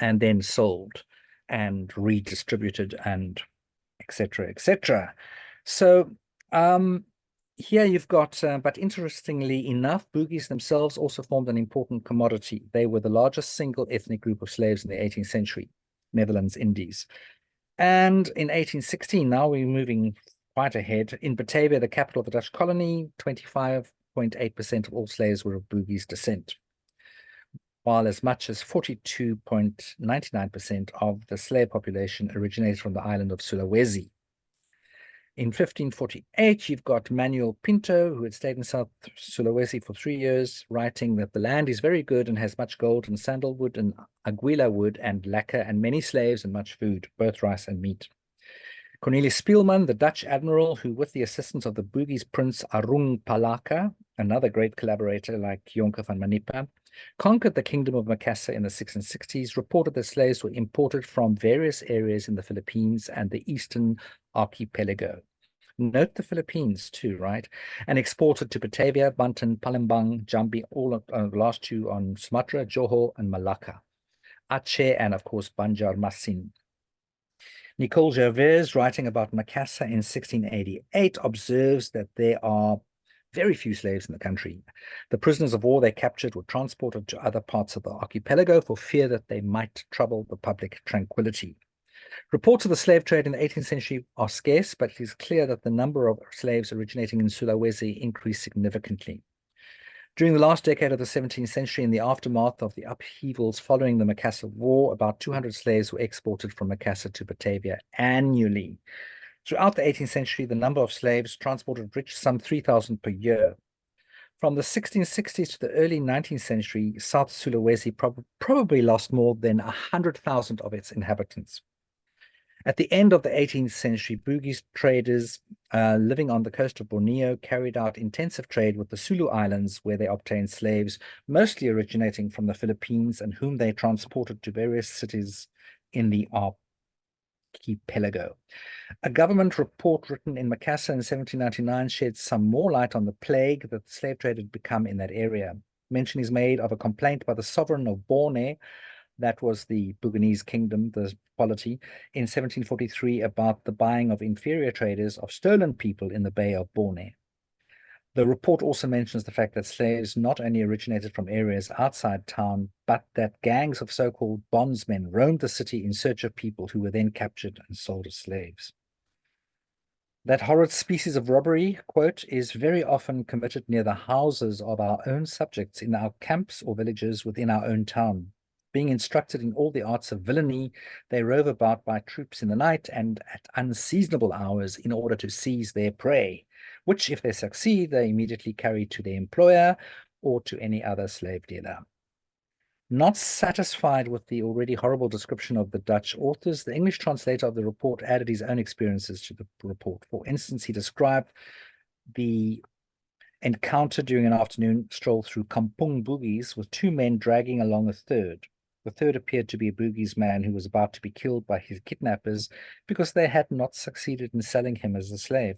and then sold and redistributed and etc., etc. So here you've got, but interestingly enough, Bugis themselves also formed an important commodity. They were the largest single ethnic group of slaves in the 18th century, Netherlands, Indies. And in 1816, now we're moving quite ahead, in Batavia, the capital of the Dutch colony, 25.8% of all slaves were of Bugis descent, while as much as 42.99% of the slave population originated from the island of Sulawesi. In 1548, you've got Manuel Pinto, who had stayed in South Sulawesi for 3 years, writing that the land is very good and has much gold and sandalwood and aguila wood and lacquer and many slaves and much food, both rice and meat. Cornelis Spielman, the Dutch admiral, who with the assistance of the Bugis prince Arung Palaka, another great collaborator like Jonker van Manipa, conquered the kingdom of Makassar in the 1660s, reported that slaves were imported from various areas in the Philippines and the Eastern Archipelago. Note the Philippines too, right? And exported to Batavia, Banten, Palembang, Jambi, all of the last two on Sumatra, Johor, and Malacca, Aceh, and of course Banjarmasin. Nicole Gervais, writing about Makassar in 1688, observes that there are very few slaves in the country. The prisoners of war they captured were transported to other parts of the archipelago for fear that they might trouble the public tranquility. Reports of the slave trade in the 18th century are scarce, but it is clear that the number of slaves originating in Sulawesi increased significantly. During the last decade of the 17th century, in the aftermath of the upheavals following the Makassar War, about 200 slaves were exported from Makassar to Batavia annually. Throughout the 18th century, the number of slaves transported reached some 3,000 per year. From the 1660s to the early 19th century, South Sulawesi probably lost more than 100,000 of its inhabitants. At the end of the 18th century, Bugis traders living on the coast of Borneo carried out intensive trade with the Sulu Islands, where they obtained slaves, mostly originating from the Philippines, and whom they transported to various cities in the archipelago. A government report written in Makassar in 1799 sheds some more light on the plague that the slave trade had become in that area. Mention is made of a complaint by the sovereign of Borne, that was the Bugis kingdom, the polity, in 1743 about the buying of inferior traders of stolen people in the Bay of Borne. The report also mentions the fact that slaves not only originated from areas outside town, but that gangs of so-called bondsmen roamed the city in search of people who were then captured and sold as slaves. That horrid species of robbery, quote, is very often committed near the houses of our own subjects in our camps or villages within our own town. Being instructed in all the arts of villainy, they rove about by troops in the night and at unseasonable hours in order to seize their prey, which, if they succeed, they immediately carry to their employer or to any other slave dealer. Not satisfied with the already horrible description of the Dutch authors, the English translator of the report added his own experiences to the report. For instance, he described the encounter during an afternoon stroll through Kampung Bugis with two men dragging along a third. The third appeared to be a Bugis man who was about to be killed by his kidnappers because they had not succeeded in selling him as a slave.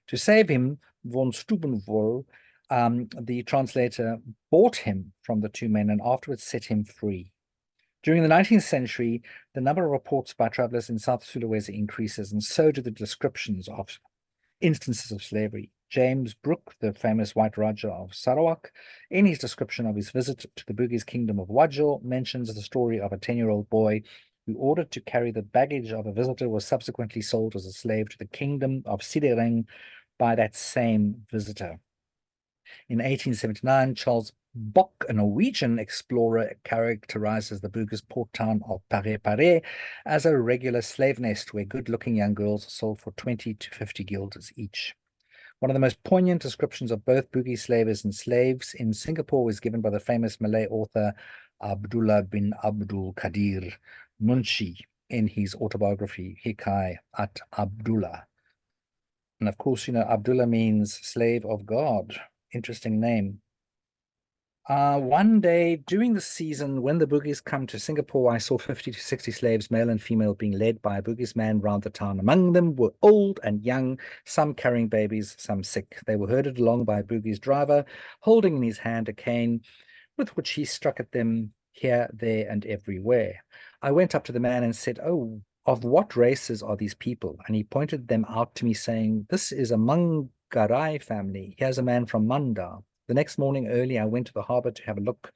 To save him, von Stubenvoll, the translator, bought him from the two men and afterwards set him free. During the 19th century, the number of reports by travelers in South Sulawesi increases, and so do the descriptions of instances of slavery. James Brooke, the famous White Raja of Sarawak, in his description of his visit to the Bugis kingdom of Wajo, mentions the story of a 10-year-old boy who, ordered to carry the baggage of a visitor, was subsequently sold as a slave to the kingdom of Sidereng by that same visitor. In 1879, Charles Bock, a Norwegian explorer, characterizes the Bugis port town of Pare as a regular slave nest where good-looking young girls are sold for 20 to 50 guilders each. One of the most poignant descriptions of both Bugis slavers and slaves in Singapore was given by the famous Malay author Abdullah bin Abdul Qadir Munshi in his autobiography, Hikayat Abdullah. And of course, Abdullah means slave of God. Interesting name. One day during the season, when the Bugis come to Singapore, I saw 50 to 60 slaves, male and female, being led by a Bugis man round the town. Among them were old and young, some carrying babies, some sick. They were herded along by a Bugis driver, holding in his hand a cane with which he struck at them here, there, and everywhere. I went up to the man and said, "Oh, of what races are these people?" And he pointed them out to me, saying, "This is a Manggarai family. Here's a man from Manda." The next morning early, I went to the harbor to have a look.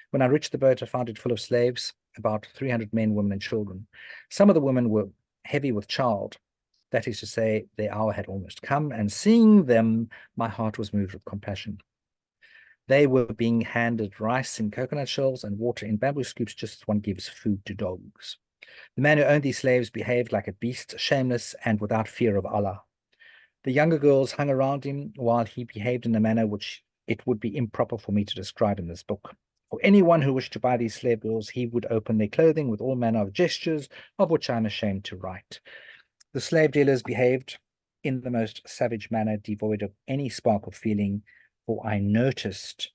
When I reached the boat, I found it full of slaves, about 300 men, women, and children. Some of the women were heavy with child. That is to say, their hour had almost come, and seeing them, my heart was moved with compassion. They were being handed rice in coconut shells and water in bamboo scoops, just as one gives food to dogs. The man who owned these slaves behaved like a beast, shameless and without fear of Allah. The younger girls hung around him while he behaved in a manner which it would be improper for me to describe in this book. For anyone who wished to buy these slave girls, he would open their clothing with all manner of gestures, of which I am ashamed to write. The slave dealers behaved in the most savage manner, devoid of any spark of feeling, for I noticed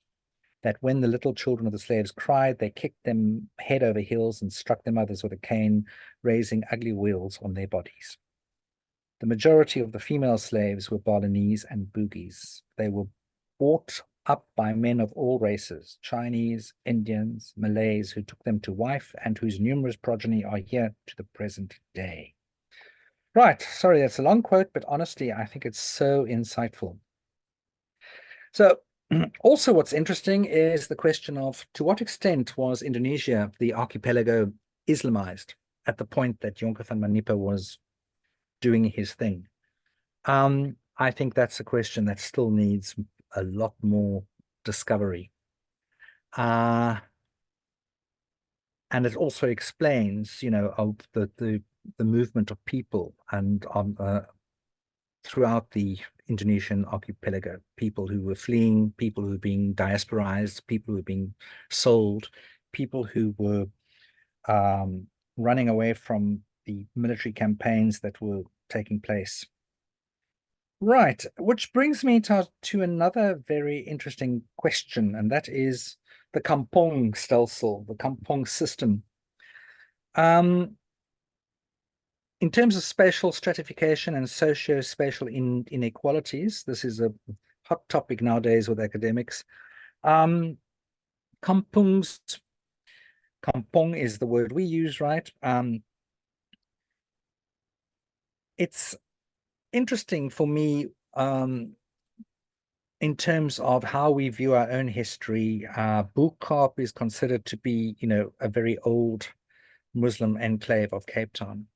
that when the little children of the slaves cried, they kicked them head over heels and struck their mothers with a cane, raising ugly wheals on their bodies. The majority of the female slaves were Balinese and Bugis. They were bought up by men of all races, Chinese, Indians, Malays, who took them to wife and whose numerous progeny are here to the present day. Right, sorry, that's a long quote, but honestly, I think it's so insightful. So, also what's interesting is the question of to what extent was Indonesia, the archipelago, Islamized at the point that Jonker van Manipa was doing his thing? I think that's a question that still needs a lot more discovery. And it also explains, of the movement of people and throughout the Indonesian archipelago, people who were fleeing, people who were being diasporized, people who were being sold, people who were running away from the military campaigns that were taking place. Right, which brings me to another very interesting question, and that is the kampong stelsel, the kampong system. In terms of spatial stratification and socio-spatial inequalities, this is a hot topic nowadays with academics. Kampong is the word we use, right? It's interesting for me in terms of how we view our own history. Bulkaap is considered to be, a very old Muslim enclave of Cape Town.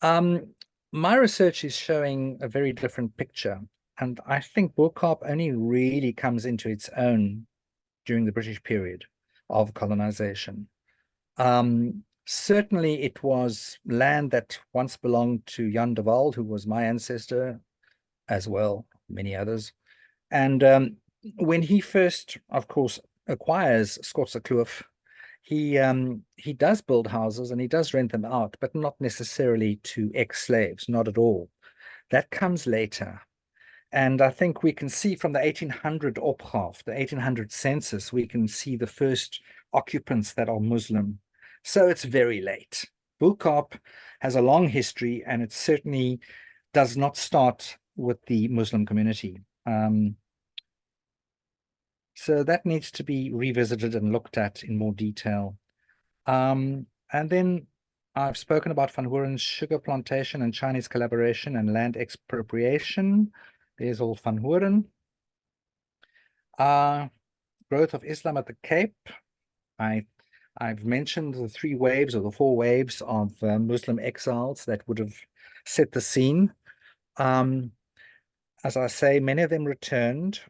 My research is showing a very different picture, and I think Bulkaap only really comes into its own during the British period of colonization. Certainly it was land that once belonged to Jan de Waal, who was my ancestor as well, many others. And when he first, of course, acquires Skotse he does build houses and he does rent them out, but not necessarily to ex-slaves, not at all. That comes later. And I think we can see from the 1800 opgave, the 1800 census, we can see the first occupants that are Muslim. So it's very late. Bulkaap has a long history, and it certainly does not start with the Muslim community. So that needs to be revisited and looked at in more detail. And then I've spoken about Van Horen's sugar plantation and Chinese collaboration and land expropriation. There's all Van Horen. Growth of Islam at the Cape. I've mentioned the 3 waves or the 4 waves of Muslim exiles that would have set the scene. As I say, many of them returned.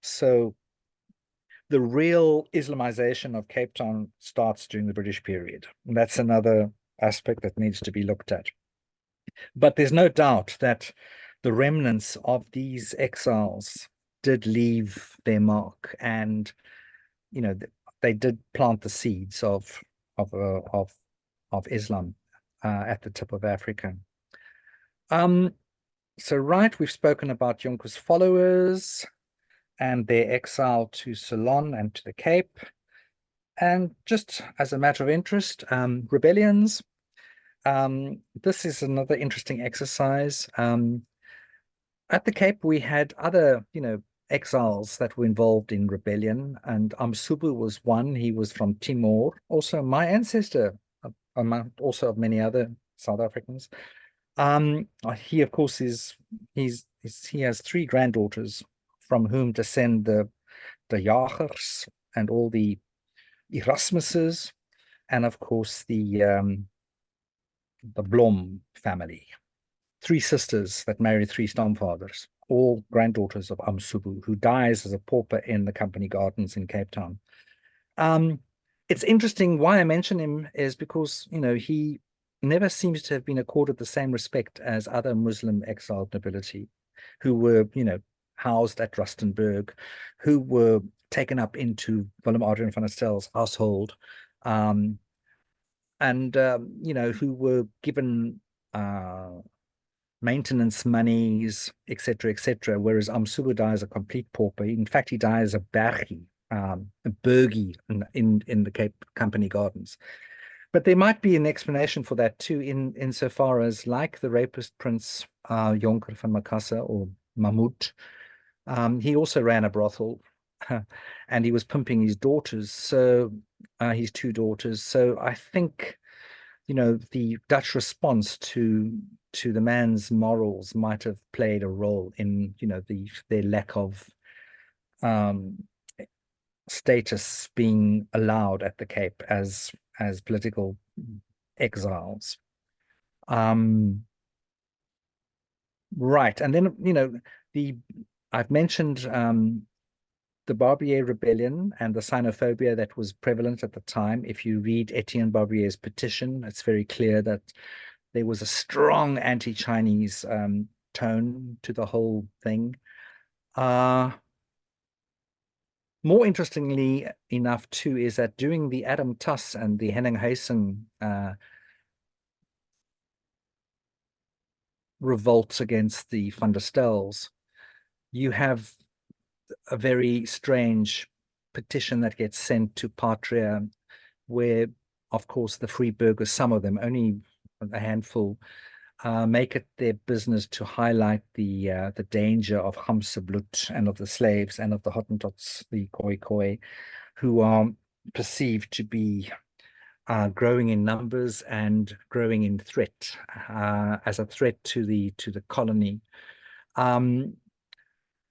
So the real Islamization of Cape Town starts during the British period. And that's another aspect that needs to be looked at. But there's no doubt that the remnants of these exiles did leave their mark, and they did plant the seeds of Islam at the tip of Africa. So we've spoken about Jonker's followers and their exile to Ceylon and to the Cape. And just as a matter of interest, rebellions. This is another interesting exercise. At the Cape, we had other, exiles that were involved in rebellion, and Amsubu was one. He was from Timor, also my ancestor, among also of many other South Africans. He, of course, he has 3 granddaughters from whom descend the Jagers and all the Erasmuses, and of course the Blom family. 3 sisters that married 3 stamfathers, all granddaughters of Amsubu, who dies as a pauper in the company gardens in Cape Town. It's interesting why I mention him is because, he never seems to have been accorded the same respect as other Muslim exiled nobility who were, housed at Rustenburg, who were taken up into Willem Adrian van der Stel's household, and who were given maintenance monies, etc., whereas Amsubu dies a complete pauper. In fact, he dies a bergie, a burgie in the Cape Company Gardens. But there might be an explanation for that too, insofar as, like the rapist Prince Jonker van Makassar or Mahmud, he also ran a brothel, and he was pimping his daughters, so his 2 daughters. So I think, the Dutch response to the man's morals might have played a role in, their lack of status being allowed at the Cape as political exiles. Right, and then I've mentioned the Barbier Rebellion and the xenophobia that was prevalent at the time. If you read Etienne Barbier's petition, it's very clear that there was a strong anti-Chinese tone to the whole thing. More interestingly enough, too, is that during the Adam Tuss and the Henning Huysen revolts against the Van der Stels, you have a very strange petition that gets sent to Patria, where, of course, the free burghers, some of them, only a handful, make it their business to highlight the danger of Hamseblut and of the slaves and of the Hottentots, the Khoi, who are perceived to be growing in numbers and growing in threat, as a threat to the colony.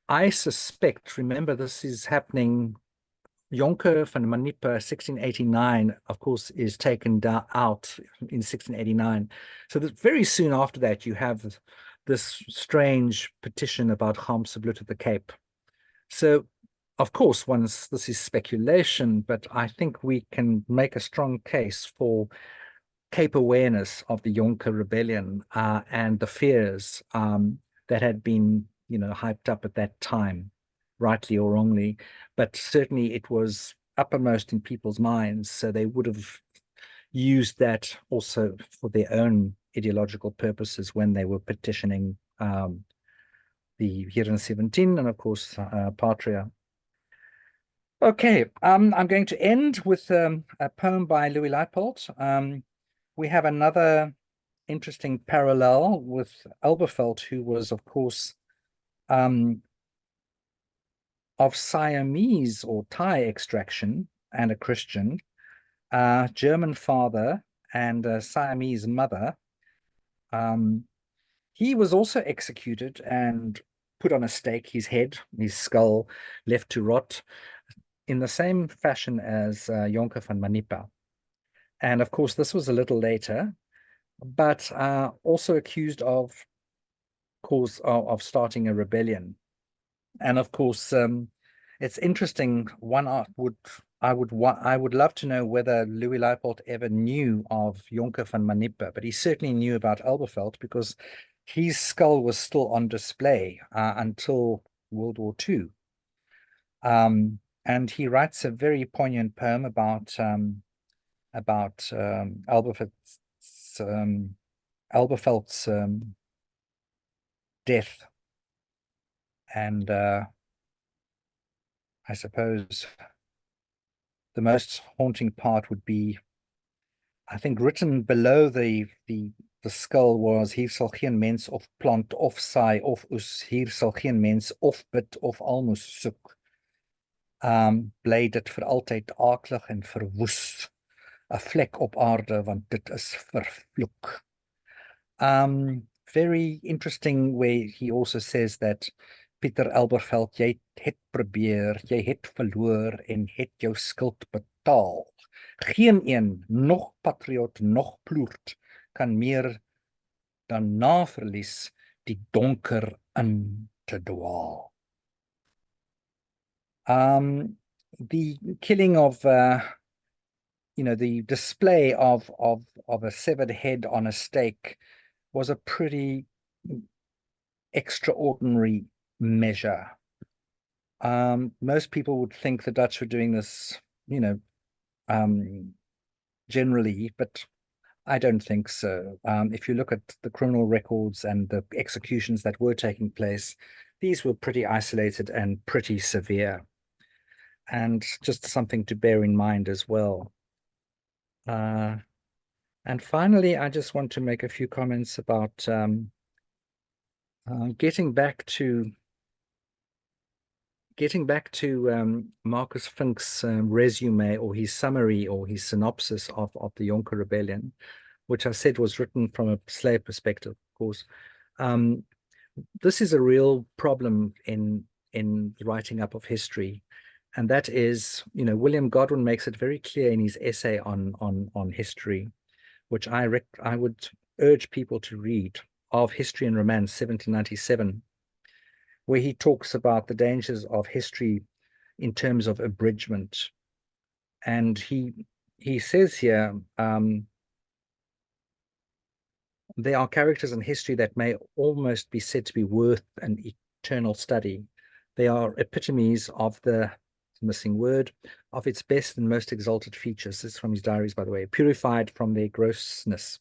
I suspect, remember, this is happening. Jonker van Manipa, 1689, of course, is taken out in 1689. So that very soon after that, you have this strange petition about Hamseblut at the Cape. So, of course, this is speculation, but I think we can make a strong case for Cape awareness of the Jonker Rebellion and the fears that had been, hyped up at that time, rightly or wrongly, but certainly it was uppermost in people's minds. So they would have used that also for their own ideological purposes when they were petitioning the Heren 17 and, of course, Patria. Okay, I'm going to end with a poem by Louis Leipold. We have another interesting parallel with Elberfeld, who was, of course, of Siamese or Thai extraction and a Christian, German father and a Siamese mother. He was also executed and put on a stake, his head, his skull left to rot, in the same fashion as Jonker van Manipa. And of course, this was a little later, but also accused of starting a rebellion. And of course, it's interesting. I would love to know whether Louis Leipold ever knew of Jonker van Manipa, but he certainly knew about Elberfeld because his skull was still on display until World War II. And he writes a very poignant poem about Elberfeld's death. And I suppose the most haunting part would be, I think, written below the skull was, hier sal geen mens of plant of saai of oes, hier sal geen mens of bid of almoes soek. Bly dit vir altyd aaklig en verwoes, 'n vlek op aarde, want dit is vervloek. Very interesting where he also says that Pieter Elberfeld, jy het probeer, jy het verloor en het jou skuld betaal. Geen een, nog patriot, nog ploert, kan meer dan na verlies die donker in te dwaal. The killing of, the display of a severed head on a stake was a pretty extraordinary measure. Most people would think the Dutch were doing this, generally, but I don't think so. If you look at the criminal records and the executions that were taking place, these were pretty isolated and pretty severe. And just something to bear in mind as well. And finally, I just want to make a few comments about getting back to Marcus Fink's resume, or his summary, or his synopsis of the Jonker Rebellion, which I said was written from a slave perspective, of course. This is a real problem in the writing up of history. And that is, William Godwin makes it very clear in his essay on history, which I would urge people to read, Of History and Romance, 1797, where he talks about the dangers of history in terms of abridgment. And he says here, They are characters in history that may almost be said to be worth an eternal study. They are epitomes of the missing word of its best and most exalted features. This is from his diaries, by the way, purified from their grossness.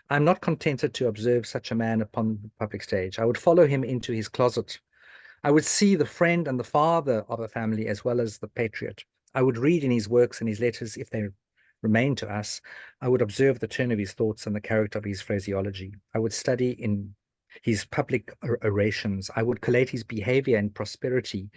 I'm not contented to observe such a man upon the public stage. I would follow him into his closet. I would see the friend and the father of a family as well as the patriot. I would read in his works and his letters, if they remain to us. I would observe the turn of his thoughts and the character of his phraseology. I would study in his public orations. I would collate his behavior in prosperity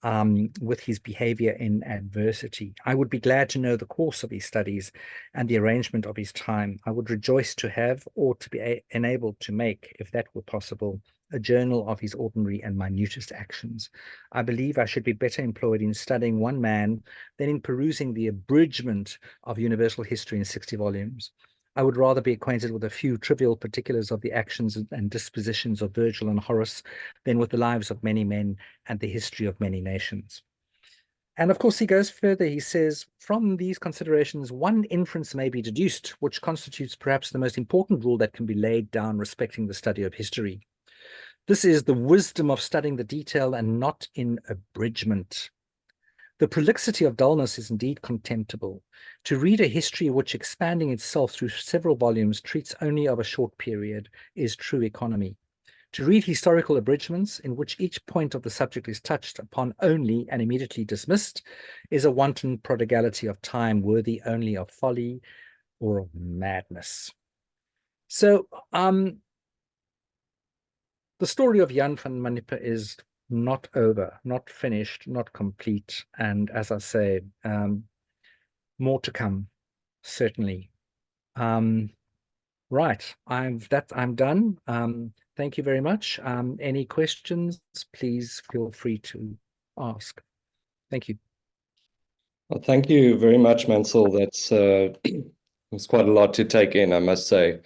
with his behavior in adversity. I would be glad to know the course of his studies and the arrangement of his time. I would rejoice to have or to be enabled to make, if that were possible, a journal of his ordinary and minutest actions. I believe I should be better employed in studying one man than in perusing the abridgment of universal history in 60 volumes. I would rather be acquainted with a few trivial particulars of the actions and dispositions of Virgil and Horace than with the lives of many men and the history of many nations. And of course, he goes further. He says, from these considerations, one inference may be deduced, which constitutes perhaps the most important rule that can be laid down respecting the study of history. This is the wisdom of studying the detail and not in abridgment. The prolixity of dullness is indeed contemptible. To read a history which, expanding itself through several volumes, treats only of a short period is true economy. To read historical abridgments in which each point of the subject is touched upon only and immediately dismissed is a wanton prodigality of time worthy only of folly or of madness. So the story of Jan van Manipa is not over, not finished, not complete. And as I say, more to come, certainly. Right, I'm done. Thank you very much. Any questions, please feel free to ask. Thank you. Well, thank you very much, Mansell. That's it's quite a lot to take in, I must say,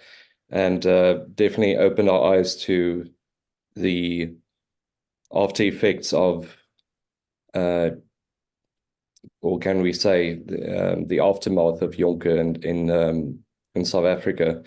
and definitely open our eyes to the after effects of, or can we say, the aftermath of Jonker in South Africa.